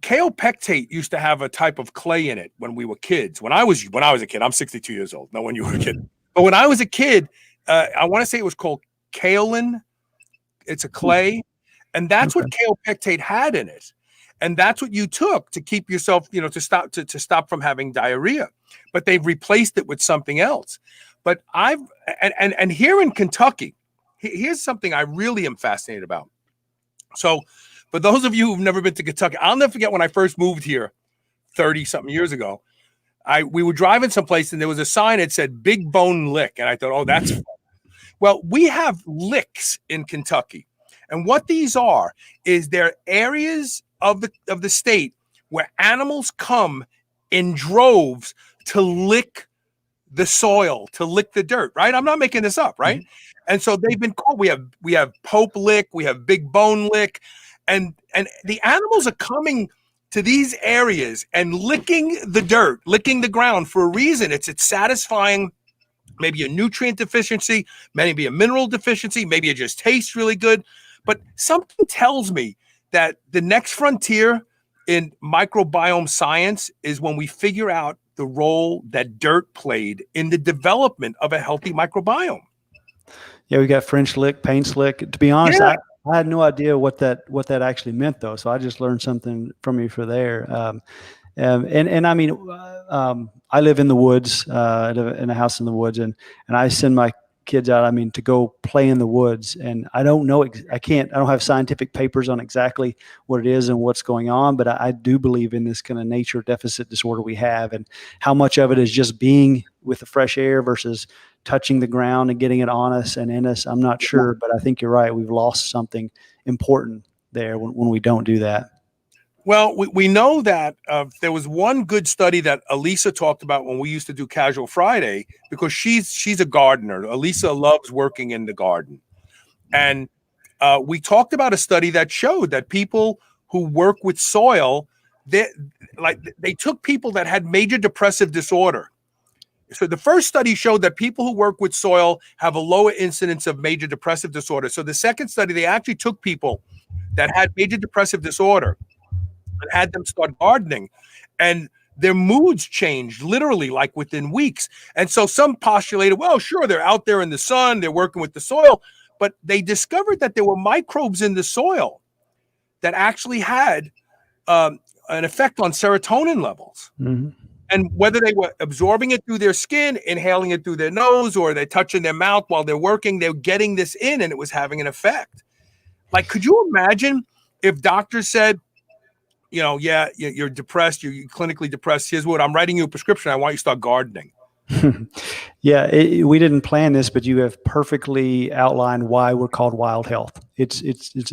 kaopectate used to have a type of clay in it when we were kids. When I was a kid, I'm 62 years old. Not when you were a kid. But when I was a kid, I want to say it was called kaolin. It's a clay, and that's what kaopectate had in it. And that's what you took to keep yourself, to stop from having diarrhea. But they've replaced it with something else. But and here in Kentucky, here's something I really am fascinated about. So for those of you who've never been to Kentucky, I'll never forget when I first moved here 30-something years ago. We were driving someplace and there was a sign that said Big Bone Lick. And I thought, oh, that's fun. Well, we have licks in Kentucky. And what these are is they're areas of the state where animals come in droves to lick the soil, to lick the dirt, right? I'm not making this up, right? Mm-hmm. And so they've been called, we have Pope Lick, we have Big Bone Lick, and the animals are coming to these areas and licking the dirt, licking the ground for a reason. It's satisfying maybe a nutrient deficiency, maybe a mineral deficiency, maybe it just tastes really good. But something tells me that the next frontier in microbiome science is when we figure out the role that dirt played in the development of a healthy microbiome. Yeah, we got French lick, paint lick. To be honest, yeah. I had no idea what that actually meant, though. So I just learned something from you for there. I live in the woods. I live in a house in the woods, and I send my kids out, to go play in the woods. And I don't know, I don't have scientific papers on exactly what it is and what's going on, but I do believe in this kind of nature deficit disorder we have, and how much of it is just being with the fresh air versus touching the ground and getting it on us and in us. I'm not sure, but I think you're right. We've lost something important there when we don't do that. Well, we know that there was one good study that Elisa talked about when we used to do Casual Friday, because she's a gardener. Elisa loves working in the garden. And we talked about a study that showed that people who work with soil, they took people that had major depressive disorder. So the first study showed that people who work with soil have a lower incidence of major depressive disorder. So the second study, they actually took people that had major depressive disorder and had them start gardening, and their moods changed literally like within weeks. And so some postulated, well, sure, they're out there in the sun, they're working with the soil, but they discovered that there were microbes in the soil that actually had an effect on serotonin levels. Mm-hmm. And whether they were absorbing it through their skin, inhaling it through their nose, or they're touching their mouth while they're working, they're getting this in and it was having an effect. Like, could you imagine if doctors said, you know, yeah, you're depressed, you're clinically depressed. Here's what I'm writing you a prescription. I want you to start gardening. Yeah, we didn't plan this, but you have perfectly outlined why we're called Wild Health. It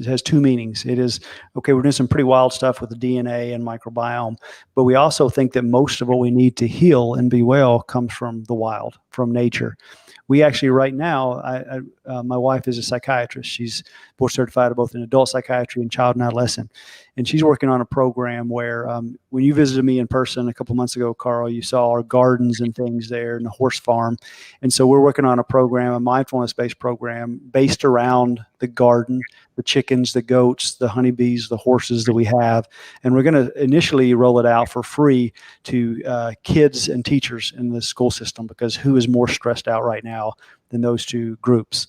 has two meanings. It is, okay, we're doing some pretty wild stuff with the DNA and microbiome, but we also think that most of what we need to heal and be well comes from the wild, from nature. We actually, right now, my wife is a psychiatrist. She's board certified both in adult psychiatry and child and adolescent. And she's working on a program where when you visited me in person a couple months ago, Carl, you saw our gardens and things there and the horse farm. And so we're working on a program, a mindfulness-based program based around the garden, the chickens, the goats, the honeybees, the horses that we have. And we're going to initially roll it out for free to kids and teachers in the school system, because who is more stressed out right now than those two groups?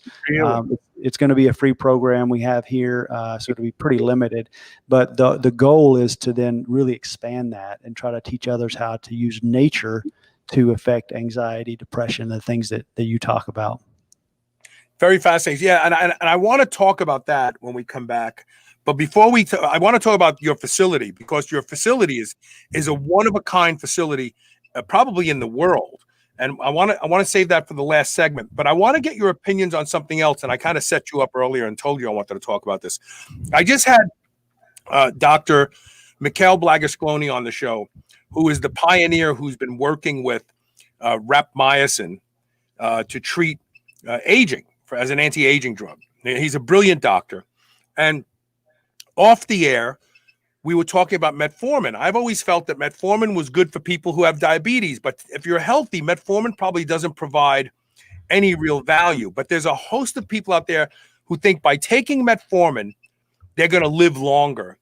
It's going to be a free program we have here, so it'll be pretty limited. But the goal is to then really expand that and try to teach others how to use nature to affect anxiety, depression, the things that you talk about. Very fascinating. Yeah, and I want to talk about that when we come back. But before I want to talk about your facility, because your facility is a one-of-a-kind facility, probably in the world. And I want to save that for the last segment. But I want to get your opinions on something else. And I kind of set you up earlier and told you I wanted to talk about this. I just had Dr. Mikhail Blagasclony on the show, who is the pioneer who's been working with rapamycin to treat aging as an anti-aging drug. He's a brilliant doctor. And off the air, we were talking about metformin. I've always felt that metformin was good for people who have diabetes, but if you're healthy, metformin probably doesn't provide any real value. But there's a host of people out there who think by taking metformin, they're going to live longer.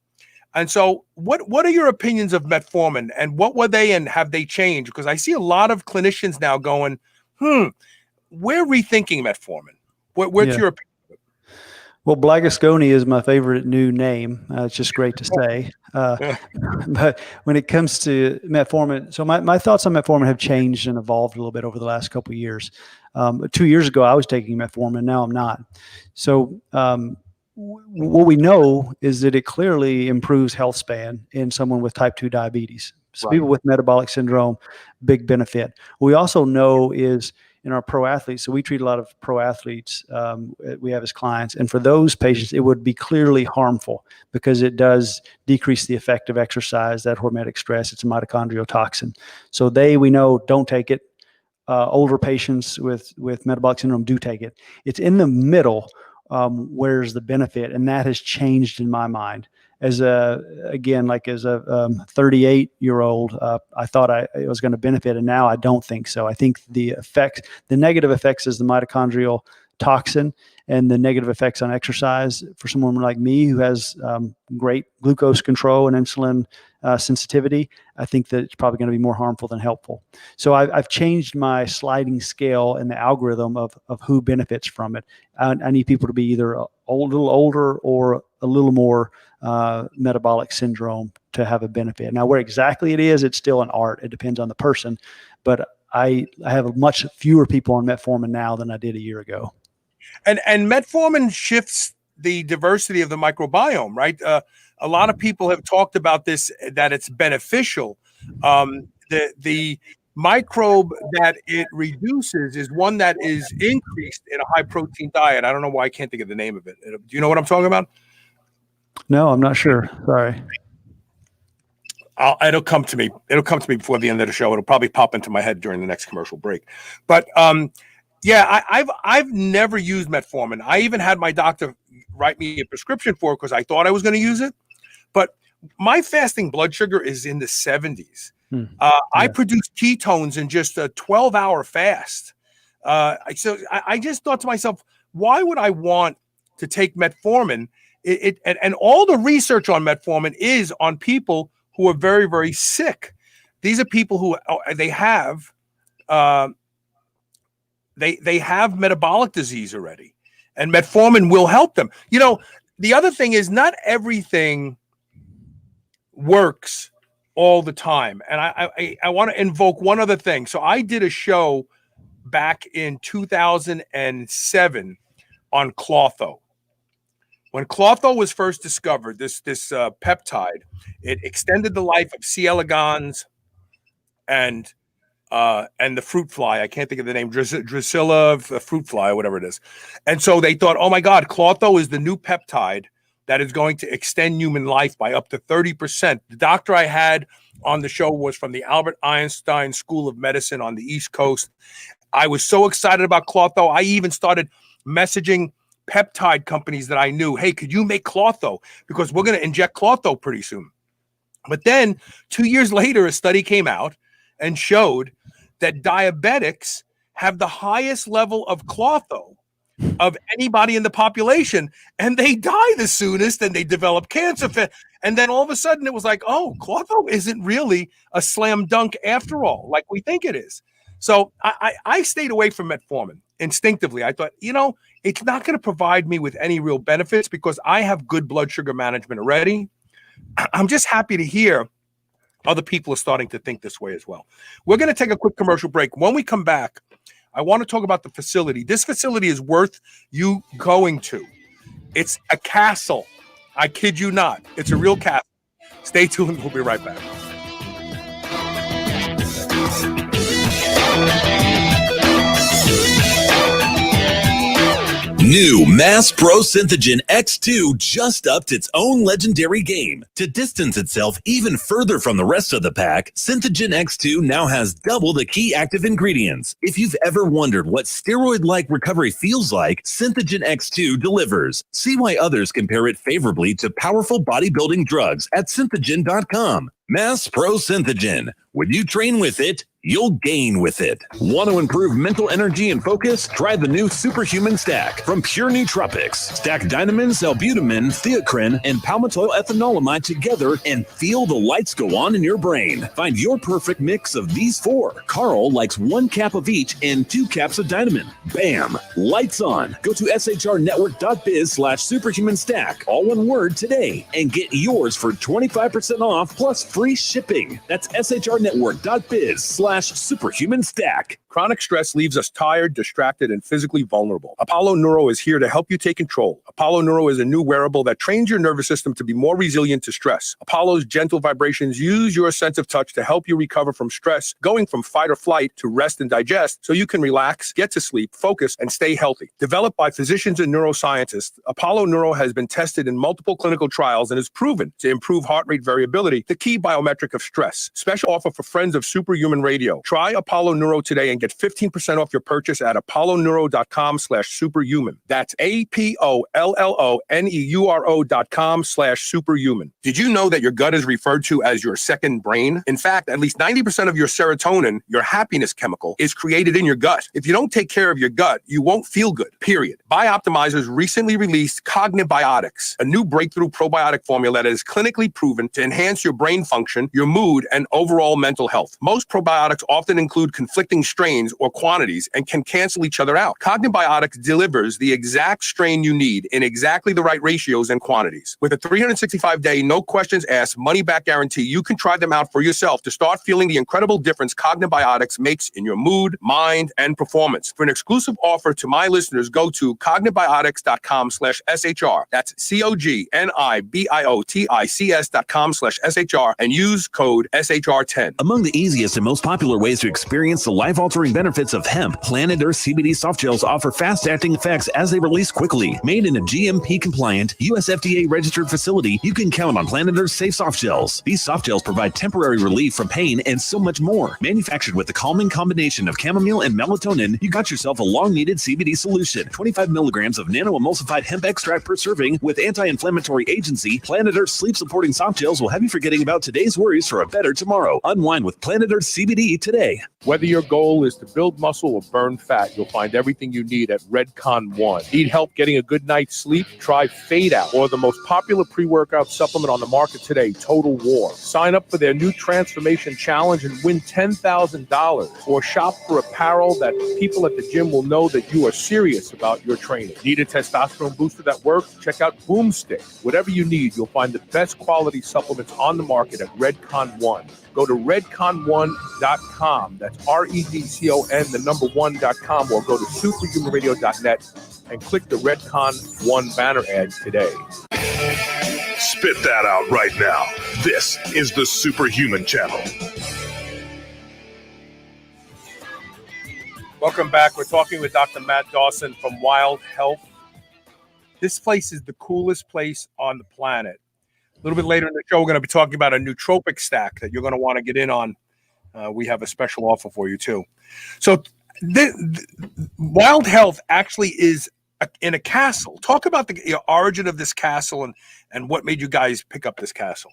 And so what are your opinions of metformin, and what were they, and have they changed? Because I see a lot of clinicians now going, we're rethinking metformin. What's your opinion? Well, Blagasclony is my favorite new name. It's just great to say. But when it comes to metformin, so my thoughts on metformin have changed and evolved a little bit over the last couple of years. 2 years ago, I was taking metformin. Now I'm not. So what we know is that it clearly improves health span in someone with type 2 diabetes. So people with metabolic syndrome, big benefit. What we also know is in our pro athletes, so we treat a lot of pro athletes we have as clients, and for those patients, it would be clearly harmful because it does decrease the effect of exercise, that hormetic stress. It's a mitochondrial toxin. So we know, don't take it. Older patients with metabolic syndrome do take it. It's in the middle where's the benefit, and that has changed in my mind. As a 38-year-old, I thought it was going to benefit, and now I don't think so. I think the negative effects is the mitochondrial toxin and the negative effects on exercise. For someone like me who has great glucose control and insulin sensitivity, I think that it's probably going to be more harmful than helpful. So I've changed my sliding scale in the algorithm of who benefits from it. I need people to be either a little older or a little more metabolic syndrome to have a benefit. Now, where exactly it is, it's still an art. It depends on the person. But I have much fewer people on metformin now than I did a year ago. And metformin shifts the diversity of the microbiome, right? A lot of people have talked about this, that it's beneficial. The microbe that it reduces is one that is increased in a high protein diet. I don't know why I can't think of the name of it. Do you know what I'm talking about? No, I'm not sure. Sorry. It'll come to me. It'll come to me before the end of the show. It'll probably pop into my head during the next commercial break. But I've never used metformin. I even had my doctor write me a prescription for it because I thought I was going to use it. But my fasting blood sugar is in the 70s. I produce ketones in just a 12-hour fast. So I just thought to myself, why would I want to take metformin and all the research on metformin is on people who are very, very sick. These are people who they have metabolic disease already, and metformin will help them. You know, the other thing is not everything works all the time. And I want to invoke one other thing. So I did a show back in 2007 on Clotho. When Clotho was first discovered, this peptide, it extended the life of C. elegans and the fruit fly. I can't think of the name, Drusilla fruit fly, or whatever it is. And so they thought, oh my God, Clotho is the new peptide that is going to extend human life by up to 30%. The doctor I had on the show was from the Albert Einstein School of Medicine on the East Coast. I was so excited about Clotho. I even started messaging peptide companies that I knew. Hey, could you make Clotho? Because we're going to inject Clotho pretty soon. But then 2 years later, a study came out and showed that diabetics have the highest level of Clotho of anybody in the population, and they die the soonest, and they develop cancer. And then all of a sudden it was like, oh, Clotho isn't really a slam dunk after all, like we think it is. So I stayed away from metformin instinctively. I thought, you know, it's not going to provide me with any real benefits because I have good blood sugar management already. I'm just happy to hear other people are starting to think this way as well. We're going to take a quick commercial break. When we come back, I want to talk about the facility. This facility is worth you going to. It's a castle. I kid you not. It's a real castle. Stay tuned. We'll be right back. New Mass Pro Synthogen X2 just upped its own legendary game. To distance itself even further from the rest of the pack, Synthogen X2 now has double the key active ingredients. If you've ever wondered what steroid-like recovery feels like, Synthogen X2 delivers. See why others compare it favorably to powerful bodybuilding drugs at synthogen.com. Mass Pro Synthogen. When you train with it, you'll gain with it. Want to improve mental energy and focus? Try the new Superhuman Stack from Pure Nootropics. Stack Dynamine, Salbutamine, Theocrine, and palmitoyl ethanolamide together and feel the lights go on in your brain. Find your perfect mix of these four. Carl likes 1 cap of each and 2 caps of Dynamine. Bam! Lights on. Go to shrnetwork.biz/superhuman stack, all one word, today, and get yours for 25% off plus free shipping. That's shrnetwork.biz/superhuman stack. Chronic stress leaves us tired, distracted, and physically vulnerable. Apollo Neuro is here to help you take control. Apollo Neuro is a new wearable that trains your nervous system to be more resilient to stress. Apollo's gentle vibrations use your sense of touch to help you recover from stress, going from fight or flight to rest and digest so you can relax, get to sleep, focus, and stay healthy. Developed by physicians and neuroscientists, Apollo Neuro has been tested in multiple clinical trials and is proven to improve heart rate variability, the key biometric of stress. Special offer for friends of Superhuman Radio. Try Apollo Neuro today and get 15% off your purchase at apolloneuro.com/superhuman. That's APOLLONEURO.com/superhuman. Did you know that your gut is referred to as your second brain? In fact, at least 90% of your serotonin, your happiness chemical, is created in your gut. If you don't take care of your gut, you won't feel good, period. Bioptimizers recently released Cognibiotics, a new breakthrough probiotic formula that is clinically proven to enhance your brain function, your mood, and overall mental health. Most probiotics often include conflicting strains or quantities and can cancel each other out. Cognibiotics delivers the exact strain you need in exactly the right ratios and quantities. With a 365-day, no questions asked, money-back guarantee, you can try them out for yourself to start feeling the incredible difference Cognibiotics makes in your mood, mind, and performance. For an exclusive offer to my listeners, go to cognibiotics.com/SHR. That's COGNIBIOTICS.com/SHR and use code SHR10. Among the easiest and most popular ways to experience the life-altering benefits of hemp, Planet Earth CBD soft gels offer fast-acting effects as they release quickly. Made in a GMP-compliant, US FDA-registered facility, you can count on Planet Earth's safe soft gels. These soft gels provide temporary relief from pain and so much more. Manufactured with the calming combination of chamomile and melatonin, you got yourself a long-needed CBD solution. 25 milligrams of nano-emulsified hemp extract per serving with anti-inflammatory agency. Planet Earth sleep-supporting soft gels will have you forgetting about today today's worries for a better tomorrow. Unwind with Planet Earth CBD today. Whether your goal is to build muscle or burn fat, you'll find everything you need at Redcon One. Need help getting a good night's sleep? Try Fade Out, or the most popular pre-workout supplement on the market today, Total War. Sign up for their new Transformation Challenge and win $10,000. Or shop for apparel that people at the gym will know that you are serious about your training. Need a testosterone booster that works? Check out Boomstick. Whatever you need, you'll find the best quality supplements on the market at Redcon One. Go to redcon1.com. That's REDCON, the number 1.com, or go to superhumanradio.net and click the Redcon One banner ad today. Spit that out right now. This is the Superhuman Channel. Welcome back. We're talking with Dr. Matt Dawson from Wild Health. This place is the coolest place on the planet. A little bit later in the show, we're going to be talking about a nootropic stack that you're going to want to get in on. We have a special offer for you, too. So Wild Health actually is in a castle. Talk about the origin of this castle and what made you guys pick up this castle.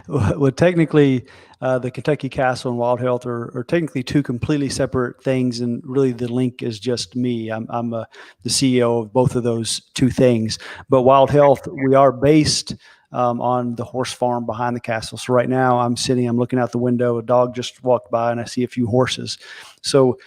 Well, technically, the Kentucky Castle and Wild Health are technically two completely separate things, and really the link is just me. I'm the CEO of both of those two things. But Wild Health, we are based on the horse farm behind the castle. So right now I'm looking out the window, a dog just walked by and I see a few horses. So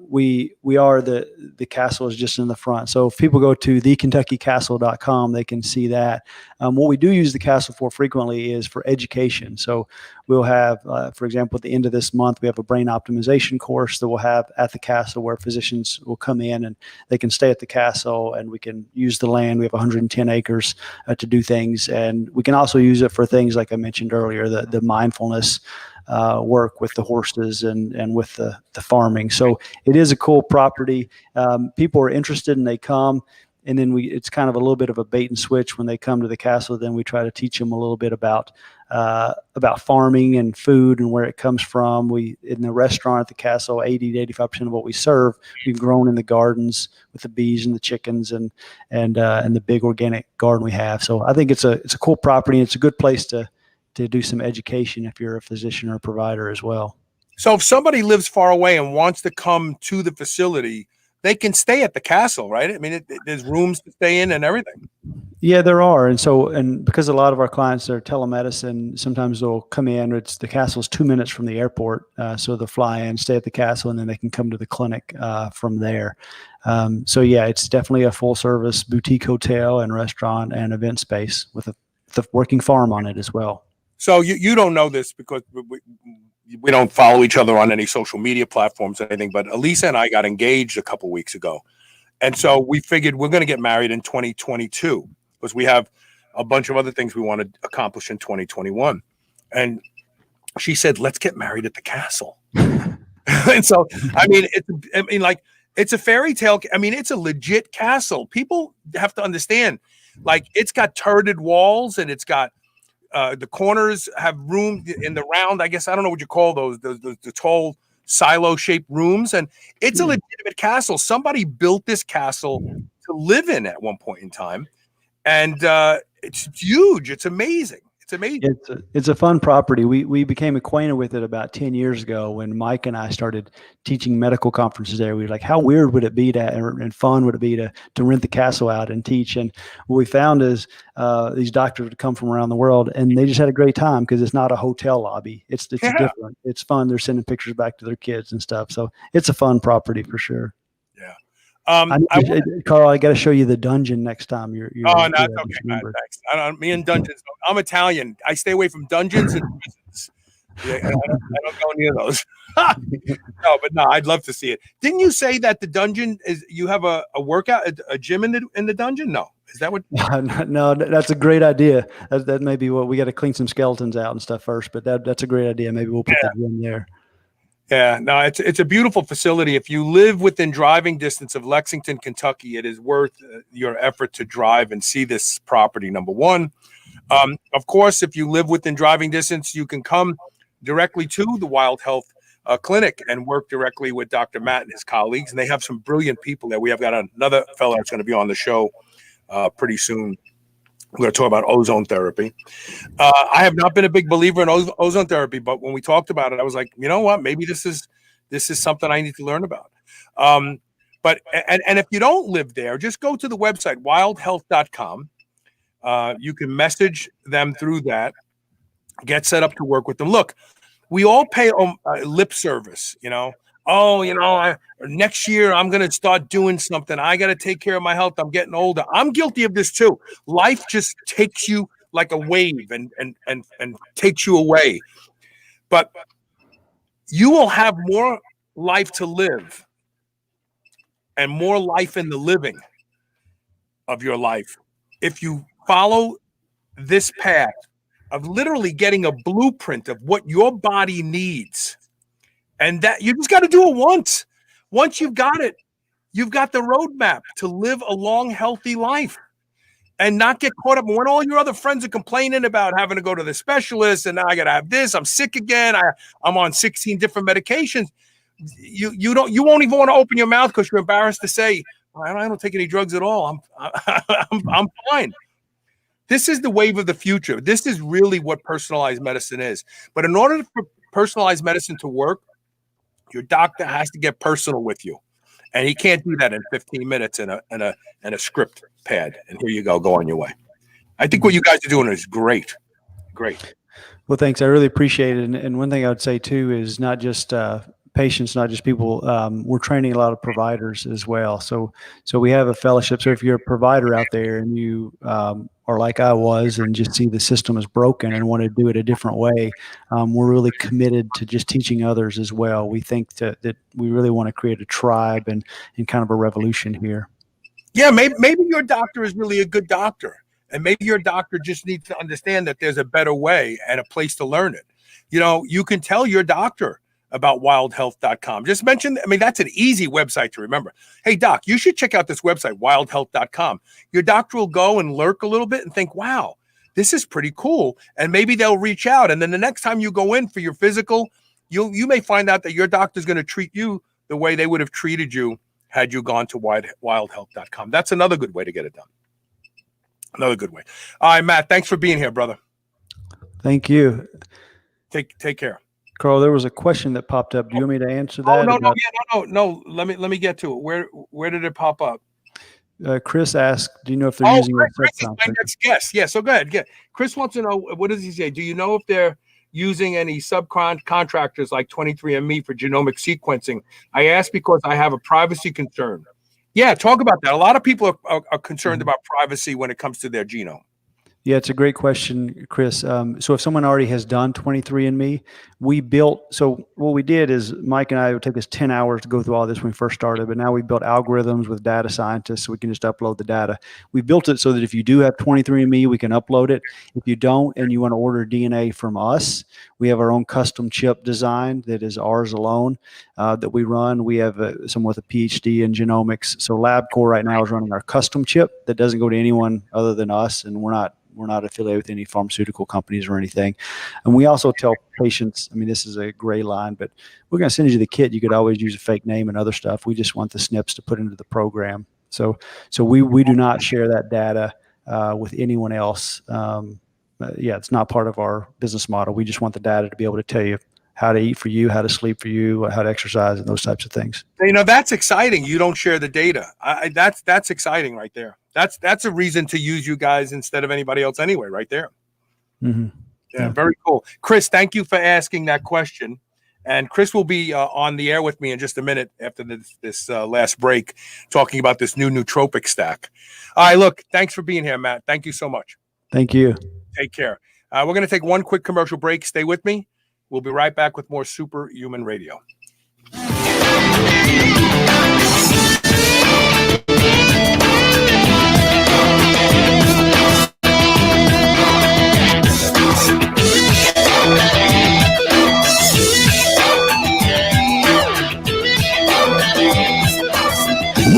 we are the castle is just in the front. So if people go to thekentuckycastle.com, they can see that. What we do use the castle for frequently is for education. So we'll have, for example, at the end of this month, we have a brain optimization course that we'll have at the castle where physicians will come in and they can stay at the castle and we can use the land. We have 110 acres to do things. And we can also use it for things like I mentioned earlier, the mindfulness work with the horses and with the farming. So it is a cool property. People are interested and they come, and then it's kind of a little bit of a bait and switch when they come to the castle. Then we try to teach them a little bit about farming and food and where it comes from. In the restaurant at the castle, 80 to 85% of what we serve, we've grown in the gardens with the bees and the chickens and the big organic garden we have. So I think it's a cool property. And it's a good place to do some education if you're a physician or a provider as well. So if somebody lives far away and wants to come to the facility, they can stay at the castle, right? I mean, there's rooms to stay in and everything. Yeah, there are. And because a lot of our clients are telemedicine, sometimes they'll come in. The castle's 2 minutes from the airport. So they'll fly in, stay at the castle, and then they can come to the clinic from there. So yeah, it's definitely a full service boutique hotel and restaurant and event space with a working farm on it as well. So you don't know this because we don't follow each other on any social media platforms or anything, but Elisa and I got engaged a couple weeks ago. And so we figured we're going to get married in 2022 because we have a bunch of other things we want to accomplish in 2021. And she said, let's get married at the castle. And so, it's a fairy tale. I mean, it's a legit castle. People have to understand, like, it's got turreted walls and it's got the corners have room in the round. I guess I don't know what you call those the tall silo-shaped rooms, and it's a legitimate castle. Somebody built this castle to live in at one point in time, and it's huge. It's amazing. It's amazing. It's a fun property. We became acquainted with it about 10 years ago when Mike and I started teaching medical conferences there. We were like, how weird would it be and fun would it be to rent the castle out and teach? And what we found is these doctors would come from around the world and they just had a great time because it's not a hotel lobby. It's different. It's fun. They're sending pictures back to their kids and stuff. So it's a fun property for sure. Yeah. Carl, I got to show you the dungeon next time. No, it's okay. Thanks. Me and dungeons. I'm Italian. I stay away from dungeons and prisons. Yeah, I don't go near those. No, I'd love to see it. Didn't you say that the dungeon is? You have a workout, a gym in the dungeon? No, is that what? No, that's a great idea. That may be what we got to clean some skeletons out and stuff first. But that's a great idea. Maybe we'll put the gym there. Yeah, no, it's a beautiful facility. If you live within driving distance of Lexington, Kentucky, it is worth your effort to drive and see this property, number one. Of course, if you live within driving distance, you can come directly to the Wild Health Clinic and work directly with Dr. Matt and his colleagues. And they have some brilliant people there. We have got another fellow that's going to be on the show pretty soon We're going to talk about ozone therapy. I have not been a big believer in ozone therapy, but when we talked about it, I was like, you know what? Maybe this is something I need to learn about. But if you don't live there, just go to the website, wildhealth.com. You can message them through that, get set up to work with them. Look, we all pay lip service, next year I'm going to start doing something. I got to take care of my health. I'm getting older. I'm guilty of this too. Life just takes you like a wave and takes you away. But you will have more life to live and more life in the living of your life if you follow this path of literally getting a blueprint of what your body needs. And that you just got to do it once. Once you've got it, you've got the roadmap to live a long, healthy life and not get caught up when all your other friends are complaining about having to go to the specialist and now I got to have this. I'm sick again. I'm on 16 different medications. You won't even want to open your mouth because you're embarrassed to say, I don't take any drugs at all. I'm fine. This is the wave of the future. This is really what personalized medicine is. But in order for personalized medicine to work, your doctor has to get personal with you, and he can't do that in 15 minutes in a script pad. And here you go on your way. I think what you guys are doing is great. Well, thanks. I really appreciate it. And one thing I would say too is not just patients, not just people. We're training a lot of providers as well. So we have a fellowship. So if you're a provider out there and you are like I was and just see the system is broken and want to do it a different way, we're really committed to just teaching others as well. We think that we really want to create a tribe and kind of a revolution here. Yeah, maybe your doctor is really a good doctor. And maybe your doctor just needs to understand that there's a better way and a place to learn it. You can tell your doctor about wildhealth.com. Just mention, that's an easy website to remember. Hey, doc, you should check out this website, wildhealth.com. Your doctor will go and lurk a little bit and think, wow, this is pretty cool. And maybe they'll reach out. And then the next time you go in for your physical, you may find out that your doctor's going to treat you the way they would have treated you had you gone to wildhealth.com. That's another good way to get it done. Another good way. All right, Matt, thanks for being here, brother. Thank you. Take care. Carl, there was a question that popped up. Do you want me to answer that? No. Let me get to it. Where did it pop up? Chris asked, do you know if they're using Chris is my next guest. Yeah, so go ahead. Chris wants to know, what does he say? Do you know if they're using any subcontractors like 23andMe for genomic sequencing? I asked because I have a privacy concern. Yeah, talk about that. A lot of people are concerned about privacy when it comes to their genome. Yeah, it's a great question, Chris. So if someone already has done 23andMe, so what we did is Mike and I, it would take us 10 hours to go through all this when we first started, but now we built algorithms with data scientists so we can just upload the data. We built it so that if you do have 23andMe, we can upload it. If you don't and you want to order DNA from us, we have our own custom chip design that is ours alone that we run. We have someone with a PhD in genomics. So LabCorp right now is running our custom chip that doesn't go to anyone other than us, and we're not affiliated with any pharmaceutical companies or anything. And we also tell patients, this is a gray line, but we're going to send you the kit. You could always use a fake name and other stuff. We just want the SNPs to put into the program. So we do not share that data with anyone else. It's not part of our business model. We just want the data to be able to tell you how to eat for you, how to sleep for you, how to exercise, and those types of things. That's exciting. You don't share the data. That's exciting right there. That's a reason to use you guys instead of anybody else anyway, right there. Mm-hmm. Yeah, very cool. Chris, thank you for asking that question. And Chris will be on the air with me in just a minute after this last break, talking about this new Nootropic stack. All right, look, thanks for being here, Matt. Thank you so much. Thank you. Take care. We're going to take one quick commercial break. Stay with me. We'll be right back with more Superhuman Radio.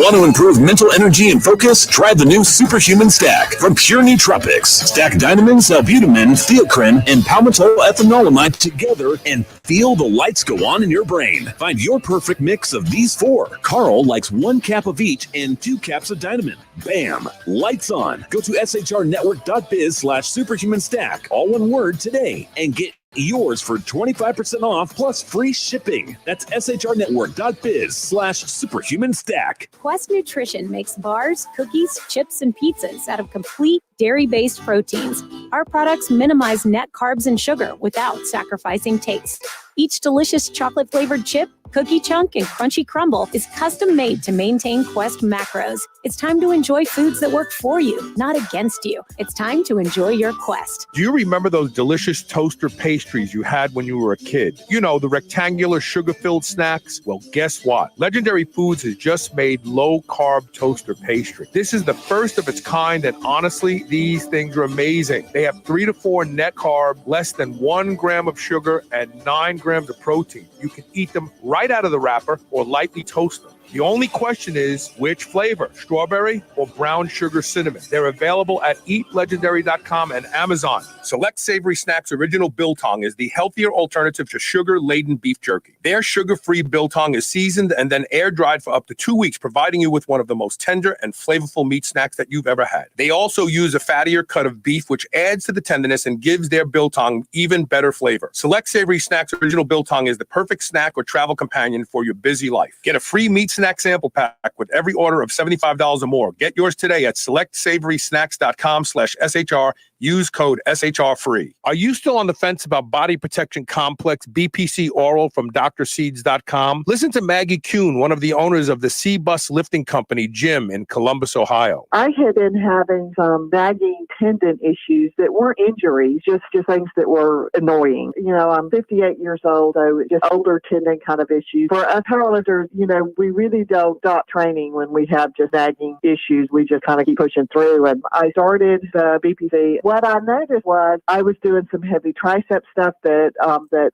Want to improve mental energy and focus? Try the new Superhuman Stack from Pure Nootropics. Stack Dynamine, Salbutamine, Theocrine, and palmitoyl ethanolamide together and feel the lights go on in your brain. Find your perfect mix of these four. Carl likes 1 cap of each and 2 caps of Dynamine. Bam! Lights on. Go to shrnetwork.biz/superhuman stack, all one word, today, and get yours for 25% off plus free shipping. That's shrnetwork.biz/superhuman stack. Quest Nutrition makes bars, cookies, chips, and pizzas out of complete dairy-based proteins. Our products minimize net carbs and sugar without sacrificing taste. Each delicious chocolate-flavored chip, cookie chunk, and crunchy crumble is custom-made to maintain Quest macros. It's time to enjoy foods that work for you, not against you. It's time to enjoy your Quest. Do you remember those delicious toaster pastries you had when you were a kid? You know, the rectangular sugar-filled snacks? Well, guess what? Legendary Foods has just made low-carb toaster pastry. This is the first of its kind, and honestly, these things are amazing. They have 3 to 4 net carb, less than 1 gram of sugar, and 9 grams of protein. You can eat them right out of the wrapper or lightly toast them. The only question is, which flavor, strawberry or brown sugar cinnamon? They're available at eatlegendary.com and Amazon. Select Savory Snacks Original Biltong is the healthier alternative to sugar-laden beef jerky. Their sugar-free biltong is seasoned and then air-dried for up to 2 weeks, providing you with one of the most tender and flavorful meat snacks that you've ever had. They also use a fattier cut of beef, which adds to the tenderness and gives their biltong even better flavor. Select Savory Snacks Original Biltong is the perfect snack or travel companion for your busy life. Get a free meat snack sample pack with every order of $75 or more. Get yours today at selectsavory.snacks.com/SHR. Use code SHR free. Are you still on the fence about Body Protection Complex BPC Oral from drseeds.com? Listen to Maggie Kuhn, one of the owners of the C-Bus Lifting Company gym in Columbus, Ohio. I had been having some nagging tendon issues that weren't injuries, just things that were annoying. You know, I'm 58 years old, so just older tendon kind of issues. For us powerlifters, you know, we really don't stop training when we have just nagging issues. We just kind of keep pushing through. And I started the BPC. What I noticed was I was doing some heavy tricep stuff that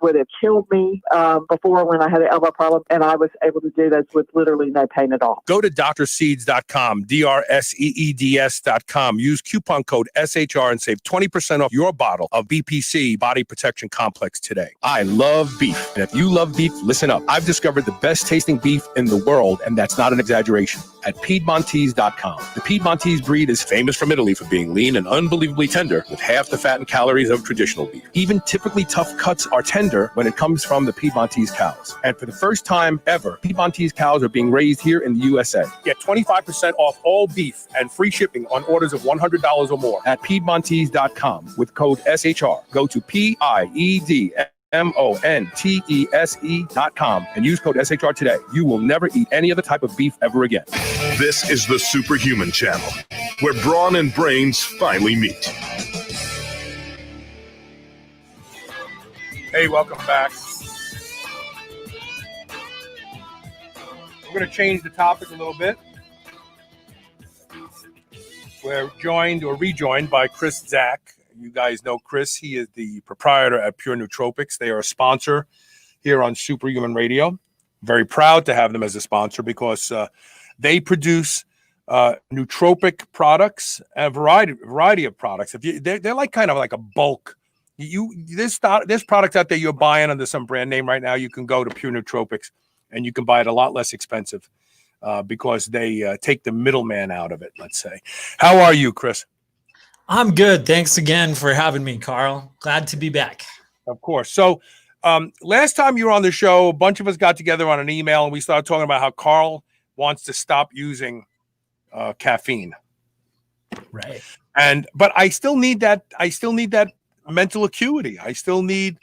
would have killed me before when I had an elbow problem, and I was able to do this with literally no pain at all. Go to drseeds.com, drseeds.com. Use coupon code SHR and save 20% off your bottle of BPC Body Protection Complex today. I love beef, and if you love beef, listen up. I've discovered the best tasting beef in the world, and that's not an exaggeration, at Piedmontese.com. The Piedmontese breed is famous from Italy for being lean and unbelievably tender with half the fat and calories of traditional beef. Even typically tough cuts are tender when it comes from the Piedmontese cows. And for the first time ever, Piedmontese cows are being raised here in the USA. Get 25% off all beef and free shipping on orders of $100 or more at Piedmontese.com with code SHR. Go to PIEDMONTESE.com and use code SHR today. You will never eat any other type of beef ever again. This is the Superhuman Channel, where brawn and brains finally meet. Hey, welcome back. We're going to change the topic a little bit. We're joined or rejoined by Chris Dziak. You guys know Chris. He is the proprietor at Pure Nootropics. They are a sponsor here on Superhuman Radio. Very proud to have them as a sponsor because they produce nootropic products, a variety of products. They're like kind of like a bulk. There's products out there you're buying under some brand name right now. You can go to Pure Nootropics and you can buy it a lot less expensive because they take the middleman out of it, let's say. How are you, Chris? I'm good. Thanks again for having me, Carl. Glad to be back. Of course. So last time you were on the show, a bunch of us got together on an email and we started talking about how Carl wants to stop using caffeine. Right. But I still need that. I still need that mental acuity. I still need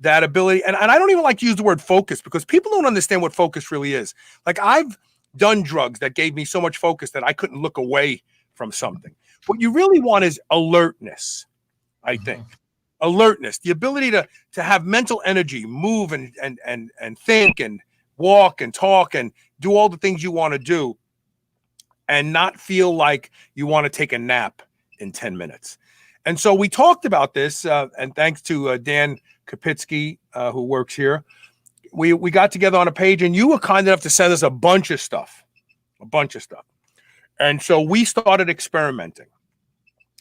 that ability. And I don't even like to use the word focus because people don't understand what focus really is. Like I've done drugs that gave me so much focus that I couldn't look away from something. What you really want is alertness, I think. Alertness, the ability to have mental energy, move and think and walk and talk and do all the things you want to do and not feel like you want to take a nap in 10 minutes. And so we talked about this, and thanks to Dan Kapitsky, who works here, we got together on a page, and you were kind enough to send us a bunch of stuff, a bunch of stuff. And so we started experimenting.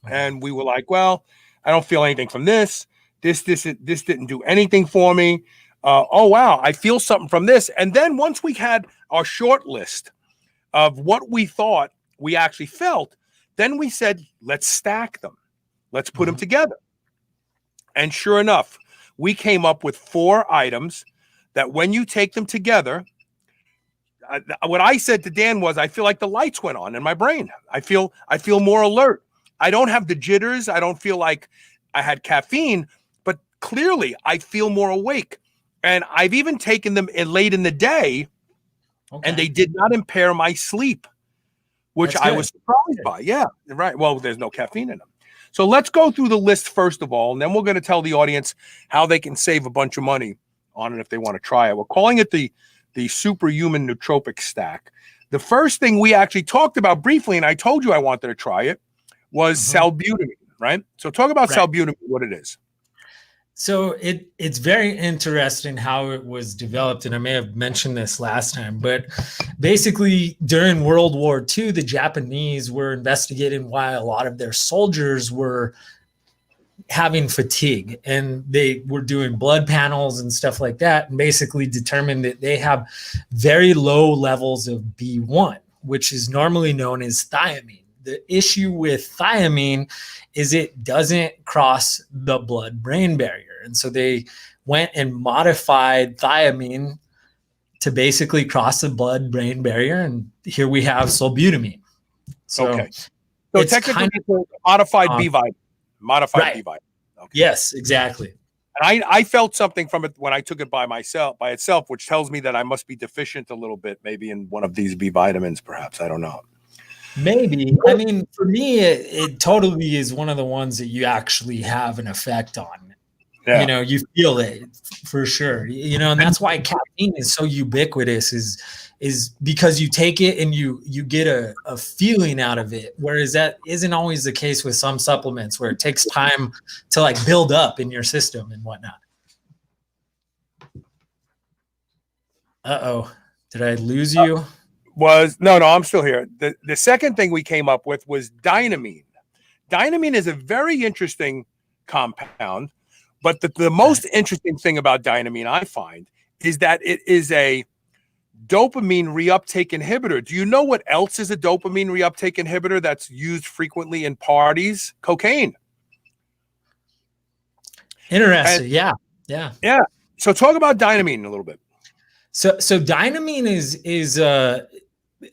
And we were like, well, I don't feel anything from this. This didn't do anything for me. Oh, wow, I feel something from this. And then once we had our short list of what we thought we actually felt, then we said, let's stack them. Let's put them together. And sure enough, we came up with 4 items that when you take them together, what I said to Dan was, I feel like the lights went on in my brain. I feel more alert. I don't have the jitters. I don't feel like I had caffeine, but clearly I feel more awake. And I've even taken them late in the day, and they did not impair my sleep, which I was surprised by. Yeah, right. Well, there's no caffeine in them. So let's go through the list first of all, and then we're going to tell the audience how they can save a bunch of money on it if they want to try it. We're calling it the Superhuman Nootropic Stack. The first thing we actually talked about briefly, and I told you I wanted to try it, was salbutamine, right? So talk about salbutamine, what it is. So it's very interesting how it was developed, and I may have mentioned this last time, but basically during World War II, the Japanese were investigating why a lot of their soldiers were having fatigue, and they were doing blood panels and stuff like that, and basically determined that they have very low levels of B1, which is normally known as thiamine. The issue with thiamine is it doesn't cross the blood-brain barrier. And so they went and modified thiamine to basically cross the blood-brain barrier. And here we have salbutamine. So, so technically it's a modified B vitamin. Modified B vitamin. Okay. Yes, exactly. And I felt something from it when I took it by itself, which tells me that I must be deficient a little bit, maybe in one of these B vitamins, perhaps. I don't know. Maybe. I mean, for me, it totally is one of the ones that you actually have an effect on. Yeah. You know, you feel it for sure. You know, and that's why caffeine is so ubiquitous is because you take it and you get a feeling out of it. Whereas that isn't always the case with some supplements where it takes time to like build up in your system and whatnot. Uh-oh. Did I lose you? No, I'm still here. The second thing we came up with was dynamine. Dynamine is a very interesting compound, but the most interesting thing about dynamine I find is that it is a dopamine reuptake inhibitor. Do you know what else is a dopamine reuptake inhibitor that's used frequently in parties? Cocaine. Interesting. Yeah. So talk about dynamine a little bit. So dynamine is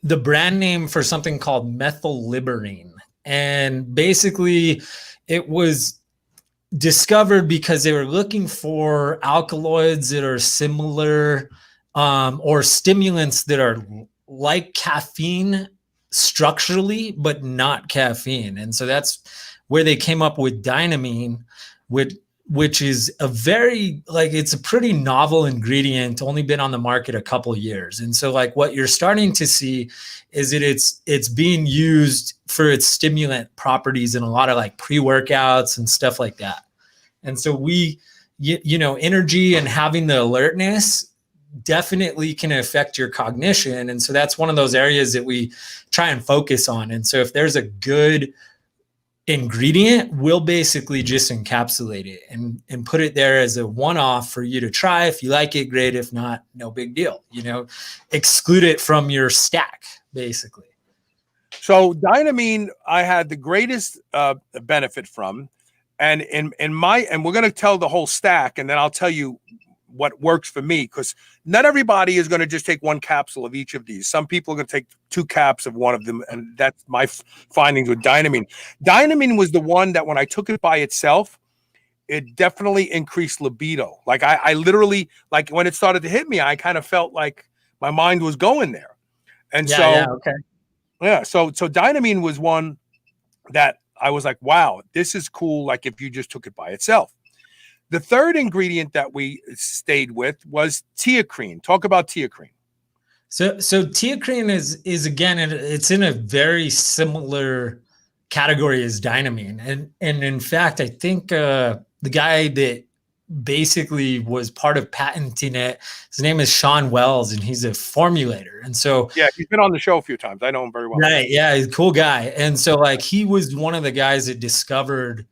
the brand name for something called methylliberine. And basically it was discovered because they were looking for alkaloids that are similar or stimulants that are like caffeine structurally, but not caffeine. And so that's where they came up with dynamine, which is a very, like, it's a pretty novel ingredient, only been on the market a couple of years. And so like what you're starting to see is that it's being used for its stimulant properties in a lot of like pre-workouts and stuff like that. And so you know, energy and having the alertness definitely can affect your cognition. And so that's one of those areas that we try and focus on. And so if there's a good ingredient, we'll basically just encapsulate it and put it there as a one-off for you to try. If you like it, great. If not, no big deal. You know, exclude it from your stack, basically. So dynamine, I had the greatest benefit from, and we're going to tell the whole stack, and then I'll tell you what works for me, because not everybody is going to just take one capsule of each of these. Some people are going to take 2 caps of one of them, and that's my findings with dynamine. Dynamine was the one that when I took it by itself, it definitely increased libido. Like I literally, like when it started to hit me, I kind of felt like my mind was going there. And so dynamine was one that I was like, wow, this is cool. Like if you just took it by itself. The third ingredient that we stayed with was teacrine. Talk about teacrine. So teacrine is again, it's in a very similar category as dynamine. And in fact, I think the guy that basically was part of patenting it. His name is Sean Wells, and he's a formulator. And so, yeah, he's been on the show a few times. I know him very well. Right. Yeah. He's a cool guy. And so like he was one of the guys that discovered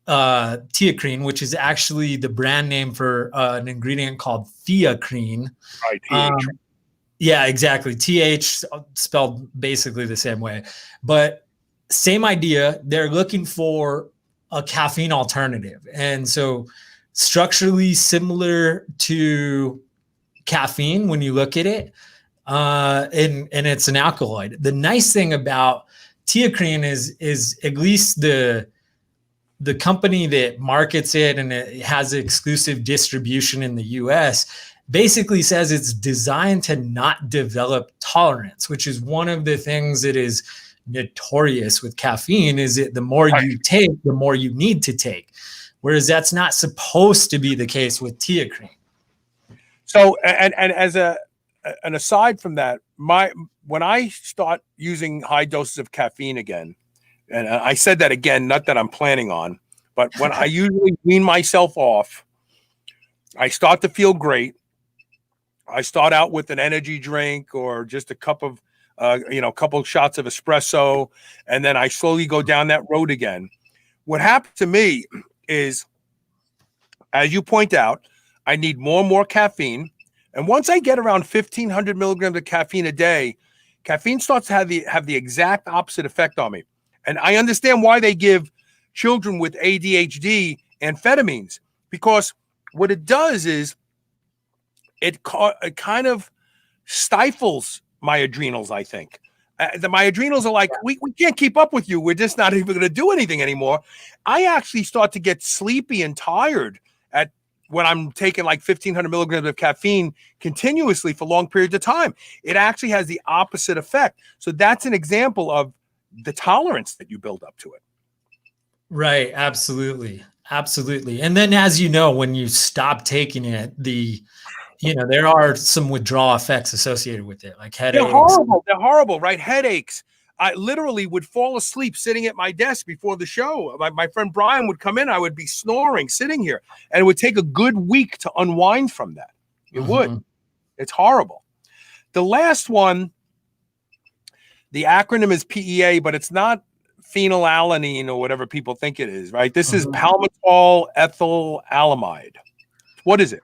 teacrine, which is actually the brand name for an ingredient called theacrine. Right. Yeah, exactly. TH spelled basically the same way, but same idea. They're looking for a caffeine alternative. And so structurally similar to caffeine when you look at it, and it's an alkaloid. The nice thing about teacrine is at least the company that markets it and it has exclusive distribution in the US basically says it's designed to not develop tolerance, which is one of the things that is notorious with caffeine, is that the more you take, the more you need to take. Whereas that's not supposed to be the case with teacrine. So, and as an aside from that, when I start using high doses of caffeine again, and I said that again, not that I'm planning on, but when I usually wean myself off, I start to feel great. I start out with an energy drink or just a cup of, couple of shots of espresso, and then I slowly go down that road again. What happened to me is, as you point out, I need more and more caffeine. And once I get around 1,500 milligrams of caffeine a day, caffeine starts to have the exact opposite effect on me. And I understand why they give children with ADHD amphetamines, because what it does is it kind of stifles my adrenals, I think. My adrenals are like, we can't keep up with you. We're just not even going to do anything anymore. I actually start to get sleepy and tired when I'm taking like 1,500 milligrams of caffeine continuously for long periods of time. It actually has the opposite effect. So that's an example of the tolerance that you build up to it. Right. Absolutely. Absolutely. And then, as you know, when you stop taking it, there are some withdrawal effects associated with it, like headaches. They're horrible, right? Headaches. I literally would fall asleep sitting at my desk before the show. My friend Brian would come in. I would be snoring sitting here, and it would take a good week to unwind from that. It would. It's horrible. The last one, the acronym is PEA, but it's not phenylalanine or whatever people think it is, right? This is palmitoyl ethylamide. What is it?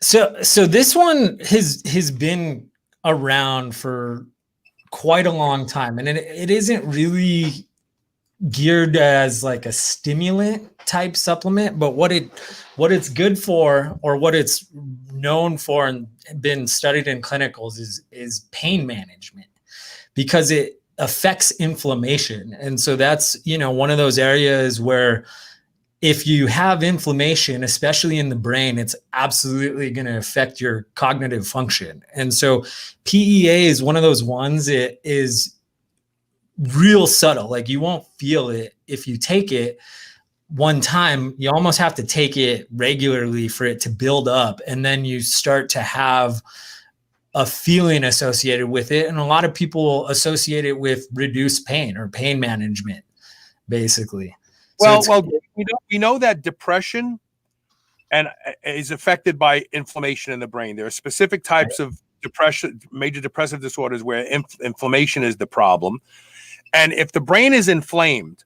So this one has been around for quite a long time, and it isn't really geared as like a stimulant type supplement, but what it's good for, or what it's known for and been studied in clinicals, is pain management, because it affects inflammation. And so that's, one of those areas where if you have inflammation, especially in the brain, it's absolutely going to affect your cognitive function. And so PEA is one of those ones that is real subtle. Like, you won't feel it if you take it one time. You almost have to take it regularly for it to build up. And then you start to have a feeling associated with it. And a lot of people associate it with reduced pain or pain management, basically. Well, we know that depression is affected by inflammation in the brain. There are specific types of depression, major depressive disorders, where inflammation is the problem. And if the brain is inflamed,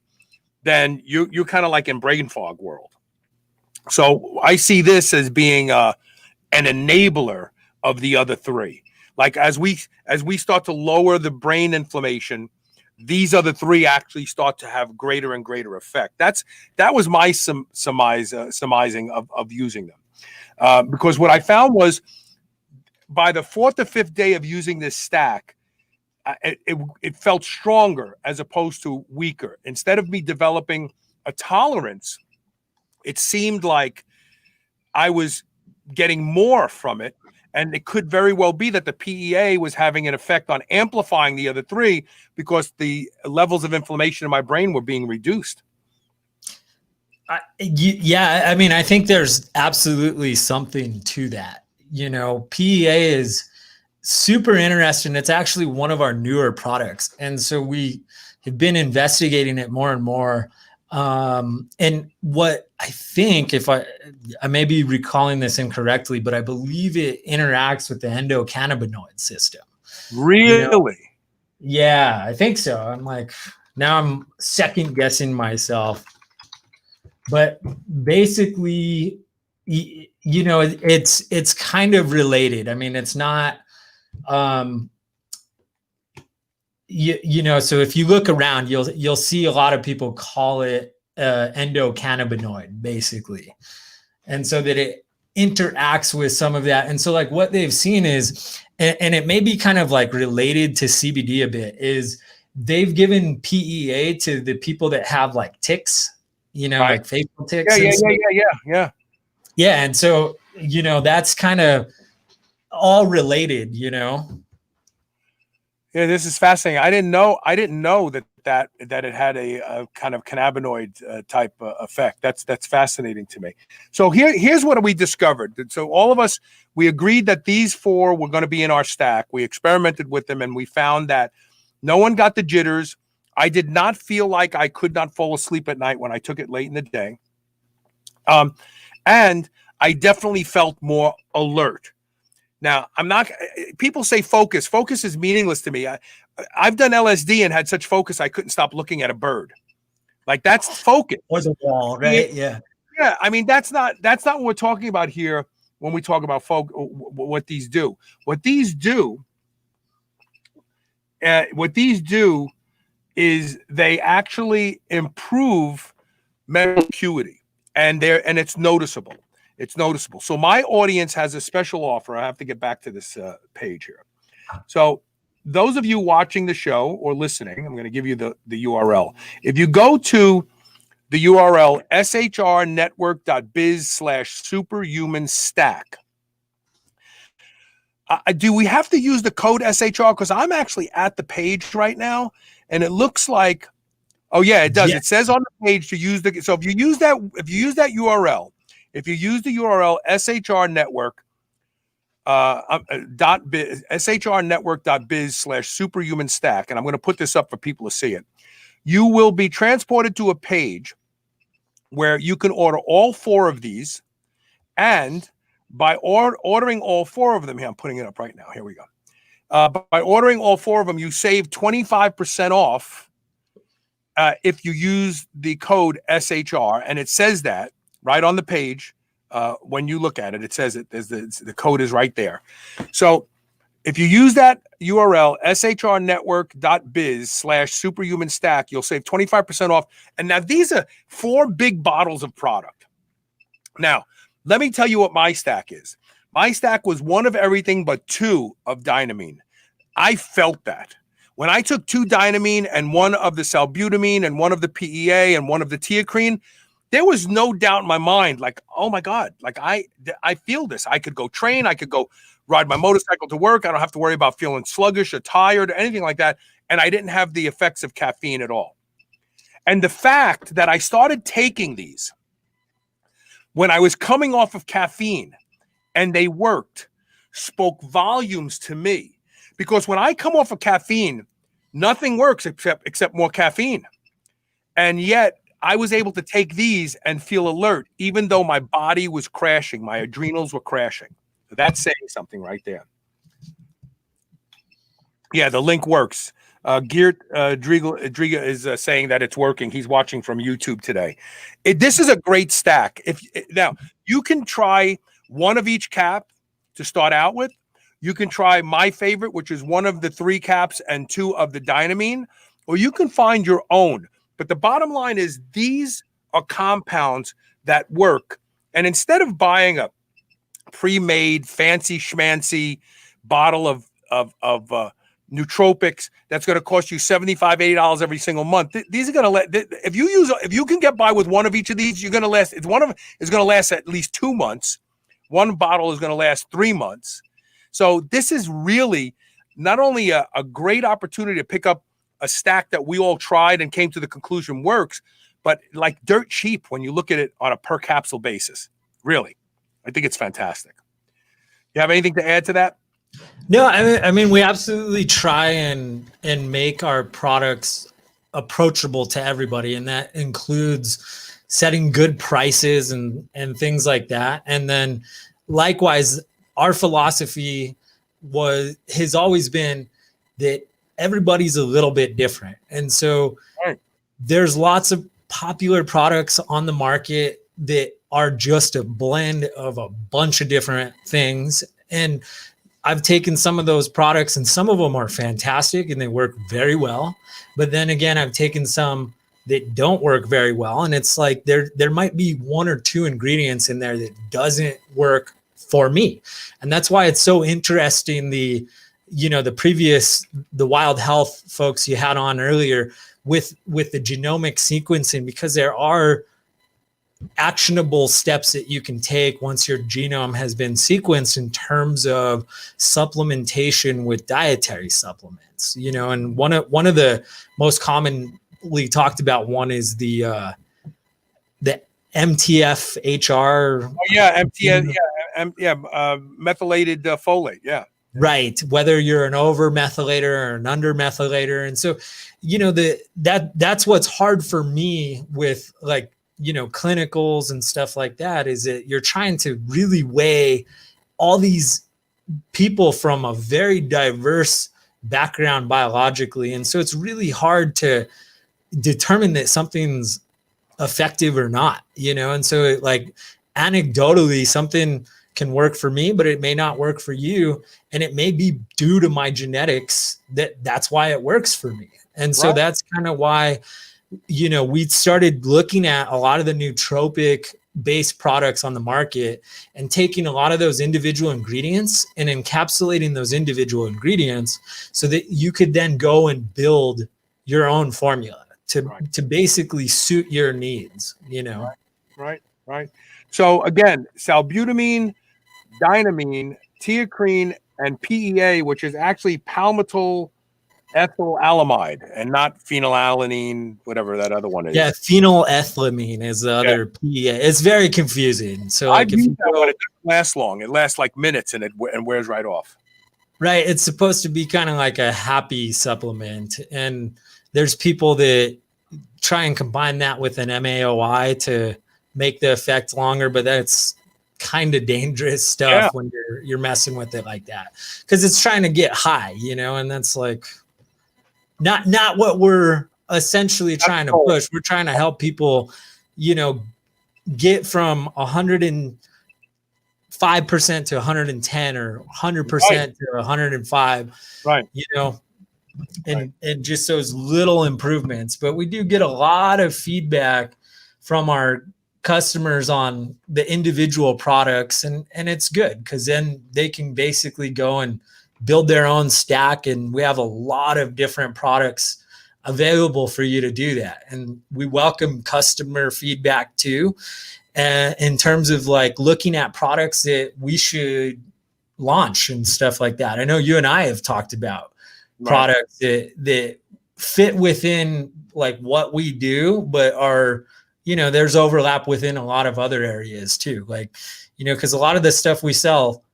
then you're kind of like in brain fog world. So I see this as being an enabler of the other three. Like, as we start to lower the brain inflammation, these other three actually start to have greater and greater effect. That was my surmising of using them, because what I found was, by the 4th or 5th day of using this stack, it felt stronger as opposed to weaker. Instead of me developing a tolerance, it seemed like I was getting more from it. And it could very well be that the PEA was having an effect on amplifying the other three, because the levels of inflammation in my brain were being reduced. Yeah, I mean, I think there's absolutely something to that. PEA is super interesting. It's actually one of our newer products. And so we have been investigating it more and more. And what I think, if I may be recalling this incorrectly, but I believe it interacts with the endocannabinoid system. Really? You know? Yeah, I think so. I'm like, now I'm second guessing myself. But basically, you know, it's kind of related. I mean, it's not, you know, so if you look around, you'll see a lot of people call it endocannabinoid, basically. And so that it interacts with some of that. And so like what they've seen is, and it may be kind of like related to CBD a bit, is they've given PEA to the people that have like tics, you know, like facial tics. Yeah. And so, you know, that's kind of all related, you know. Yeah, this is fascinating. I didn't know that it had a kind of cannabinoid type effect. That's fascinating to me. So here's what we discovered. So all of us, we agreed that these 4 were going to be in our stack. We experimented with them and we found that no one got the jitters. I did not feel like I could not fall asleep at night when I took it late in the day. And I definitely felt more alert. Now, people say focus. Focus is meaningless to me. I've done LSD and had such focus I couldn't stop looking at a bird. Like that's focus. Or the wall, right? Yeah. Yeah. I mean, that's not what we're talking about here when we talk about what these do. What these do is they actually improve mental acuity, and it's noticeable. It's noticeable. So my audience has a special offer. I have to get back to this page here. So those of you watching the show or listening, I'm going to give you the URL. If you go to the URL shrnetwork.biz/superhumanstack, do we have to use the code SHR? Because I'm actually at the page right now, and it looks like, oh yeah, it does. Yeah. It says on the page to use the. So if you use that URL. If you use the URL shrnetwork shrnetwork.biz/superhumanstack, and I'm going to put this up for people to see it, you will be transported to a page where you can order all 4 of these, and by ordering all 4 of them, here I'm putting it up right now. Here we go. By ordering all 4 of them, you save 25% off if you use the code SHR, and it says that right on the page. When you look at it, it says it. The code is right there. So if you use that URL, shrnetwork.biz/superhumanstack, you'll save 25% off. And now these are 4 big bottles of product. Now, let me tell you what my stack is. My stack was 1 of everything but 2 of dynamine. I felt that. When I took 2 dynamine and 1 of the salbutamine and 1 of the PEA and 1 of the teacrine, there was no doubt in my mind, like, oh my God, like I feel this. I could go train. I could go ride my motorcycle to work. I don't have to worry about feeling sluggish or tired or anything like that. And I didn't have the effects of caffeine at all. And the fact that I started taking these when I was coming off of caffeine and they worked spoke volumes to me. Because when I come off of caffeine, nothing works except more caffeine. And yet I was able to take these and feel alert, even though my body was crashing. My adrenals were crashing. That's saying something right there. Yeah, the link works. Geert Driga is saying that it's working. He's watching from YouTube today. This is a great stack. Now, you can try 1 of each cap to start out with. You can try my favorite, which is 1 of the 3 caps and 2 of the dynamine, or you can find your own. But the bottom line is these are compounds that work. And instead of buying a pre-made fancy schmancy bottle of nootropics that's going to cost you $75, $80 every single month, these are going to if you can get by with 1 of each of these, you're going to last. One of them is going to last at least 2 months. 1 bottle is going to last 3 months. So this is really not only a great opportunity to pick up a stack that we all tried and came to the conclusion works, but like dirt cheap when you look at it on a per capsule basis. Really, I think it's fantastic. You have anything to add to that? No, I mean we absolutely try and make our products approachable to everybody, and that includes setting good prices and things like that. And then likewise, our philosophy has always been that everybody's a little bit different. And so there's lots of popular products on the market that are just a blend of a bunch of different things. And I've taken some of those products, and some of them are fantastic and they work very well. But then again, I've taken some that don't work very well. And it's like there might be one or two ingredients in there that doesn't work for me. And that's why it's so interesting, the Wild Health folks you had on earlier with the genomic sequencing, because there are actionable steps that you can take once your genome has been sequenced in terms of supplementation with dietary supplements. And one of the most commonly talked about one is the MTFHR. Oh yeah, methylated folate. Yeah. Right. Whether you're an over methylator or an under methylator. And so, that's what's hard for me with clinicals and stuff like that, is that you're trying to really weigh all these people from a very diverse background biologically. And so it's really hard to determine that something's effective or not, and so anecdotally something can work for me, but it may not work for you. And it may be due to my genetics that's why it works for me. And so that's kind of why, we started looking at a lot of the nootropic based products on the market and taking a lot of those individual ingredients and encapsulating those individual ingredients so that you could then go and build your own formula to basically suit your needs, Right. So again, salbutamine, dynamine, teacrine, and PEA, which is actually palmitoyl ethylalamide and not phenylalanine, whatever that other one is. Yeah, phenylethylamine is the other PEA. It's very confusing. So if you it doesn't last long. It lasts like minutes and wears right off. Right. It's supposed to be kind of like a happy supplement. And there's people that try and combine that with an MAOI to make the effect longer, but that's kind of dangerous stuff when you're messing with it like that, because it's trying to get high, and that's not what we're essentially trying to push. We're trying to help people, get from 105% to 110 or 100% to 105, right? And just those little improvements. But we do get a lot of feedback from our customers on the individual products, and it's good because then they can basically go and build their own stack, and we have a lot of different products available for you to do that. And we welcome customer feedback too, in terms of looking at products that we should launch and stuff like that. I know you and I have talked about products that fit within what we do, but are, there's overlap within a lot of other areas too. Because a lot of the stuff we sell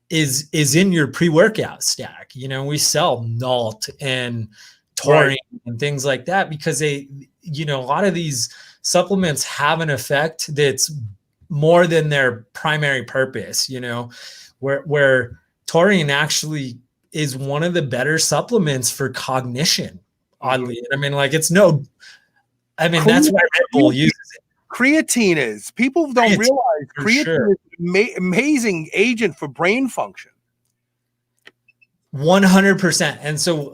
is in your pre-workout stack. We sell Nalt and taurine and things like that because they, a lot of these supplements have an effect that's more than their primary purpose, where taurine actually is one of the better supplements for cognition, oddly. I mean, that's why Red Bull uses it. Creatine is. People don't realize creatine is an amazing agent for brain function. 100%. And so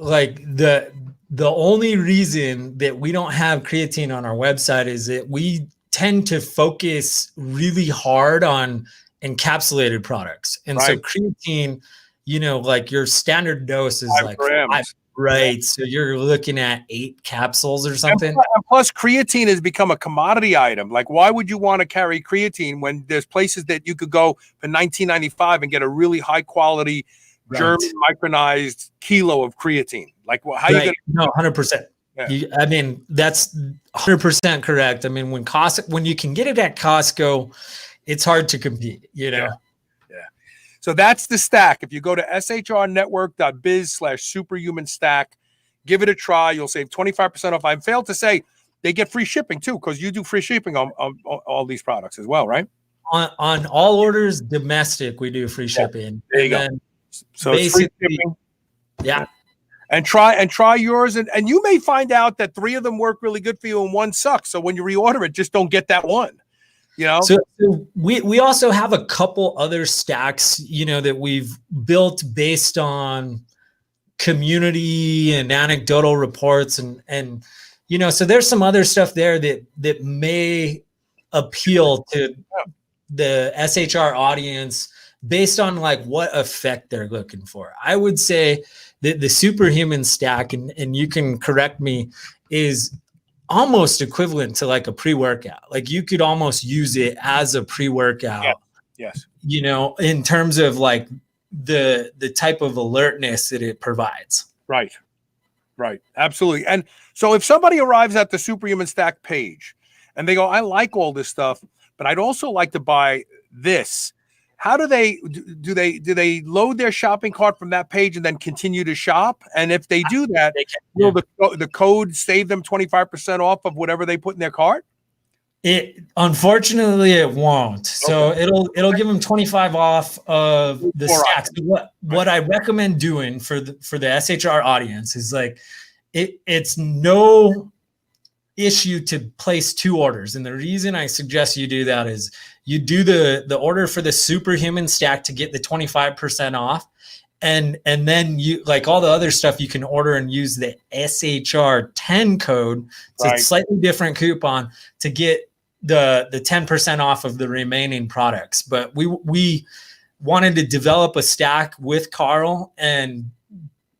the only reason that we don't have creatine on our website is that we tend to focus really hard on encapsulated products. And so creatine, your standard dose is 5 grams. 5. Right. So you're looking at 8 capsules or something. And plus, creatine has become a commodity item. Why would you want to carry creatine when there's places that you could go for $19.95 and get a really high quality German micronized kilo of creatine? How you going to? No, 100%. Yeah. That's 100% correct. When you can get it at Costco, it's hard to compete, Yeah. So that's the stack. If you go to shrnetwork.biz/superhuman stack, Give it a try. You'll save 25% off. I failed to say they get free shipping too, because you do free shipping on all these products as well, right? On all orders domestic, we do free shipping. There you go. So it's free shipping. Yeah. And try yours, and you may find out that 3 of them work really good for you and 1 sucks. So when you reorder it, just don't get that one. You know. So we also have a couple other stacks, that we've built based on community and anecdotal reports, and so there's some other stuff there that may appeal to the SHR audience based on like what effect they're looking for. I would say that the superhuman stack, and you can correct me, is almost equivalent to like a pre-workout. Like you could almost use it as a pre-workout. Yes. In terms of like the type of alertness that it provides. Right. Absolutely. And so if somebody arrives at the Superhuman Stack page and they go, I like all this stuff, but I'd also like to buy this. How do they load their shopping cart from that page and then continue to shop? And if they do that, will the code save them 25% off of whatever they put in their cart? Unfortunately it won't. So it'll give them 25 off of the stacks. What I recommend doing for the SHR audience is like it's no issue to place 2 orders. And the reason I suggest you do that is you do the order for the superhuman stack to get the 25% off. And then you, like all the other stuff, you can order and use the SHR 10 code. It's a slightly different coupon to get the 10% off of the remaining products. But we wanted to develop a stack with Carl and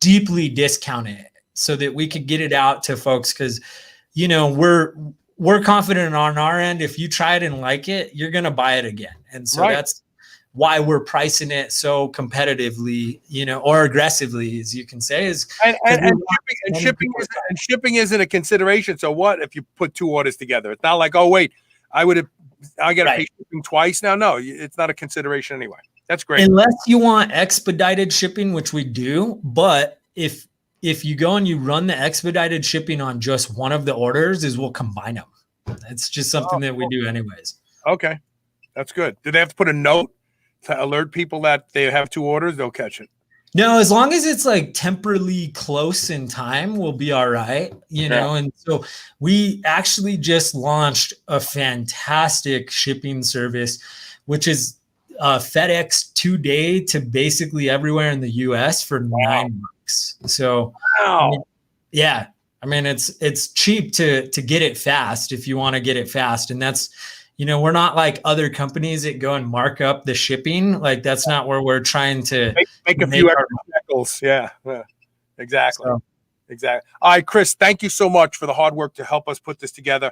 deeply discount it so that we could get it out to folks, because we're confident on our end. If you try it and like it, you're going to buy it again. And so that's why we're pricing it so competitively, or aggressively, as you can say, is shipping isn't a consideration. So what if you put 2 orders together? It's not like, oh wait, I got to pay shipping twice now. No, it's not a consideration anyway. That's great. Unless you want expedited shipping, which we do, but if you go and you run the expedited shipping on just one of the orders, we'll combine them. It's just something that we do anyways. Okay, that's good. Do they have to put a note to alert people that they have 2 orders? They'll catch it. No, as long as it's like temporally close in time, we'll be all right, know? And so we actually just launched a fantastic shipping service, which is FedEx 2-day to basically everywhere in the US for $9. So, it's cheap to get it fast if you want to get it fast. And that's, we're not like other companies that go and mark up the shipping. Like that's not where we're trying to make a few extra shekels. Yeah, exactly. So. Exactly. All right, Chris, thank you so much for the hard work to help us put this together.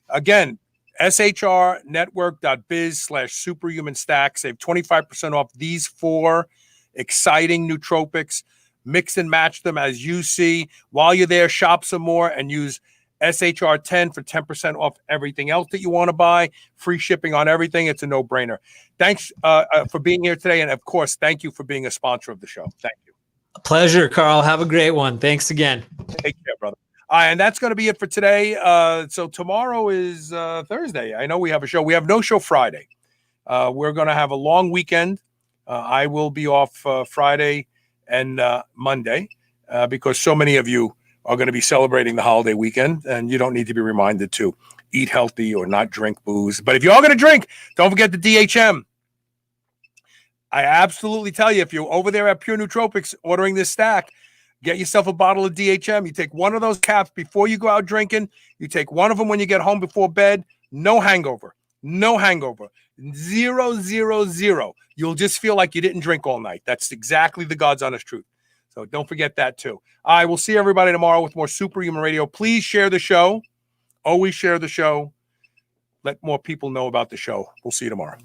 Again, shrnetwork.biz/superhuman stack. Save 25% off these 4 exciting nootropics. Mix and match them as you see. While you're there, shop some more and use SHR 10 for 10% off everything else that you want to buy. Free shipping on everything. It's a no-brainer. Thanks for being here today. And, of course, thank you for being a sponsor of the show. Thank you. A pleasure, Carl. Have a great one. Thanks again. Take care, brother. All right, and that's going to be it for today. So tomorrow is Thursday. I know we have a show. We have no show Friday. We're going to have a long weekend. I will be off Friday and Monday because so many of you are going to be celebrating the holiday weekend, and you don't need to be reminded to eat healthy or not drink booze. But if you are going to drink, don't forget the DHM. I absolutely tell you, if you're over there at Pure Nootropics ordering this stack, get yourself a bottle of DHM. You take one of those caps before you go out drinking. You take one of them when you get home before bed. No hangover. No hangover. 0, 0, 0. You'll just feel like you didn't drink all night. That's exactly the God's honest truth. So don't forget that too. I will see everybody tomorrow with more Superhuman Radio. Please share the show. Always share the show. Let more people know about the show. We'll see you tomorrow.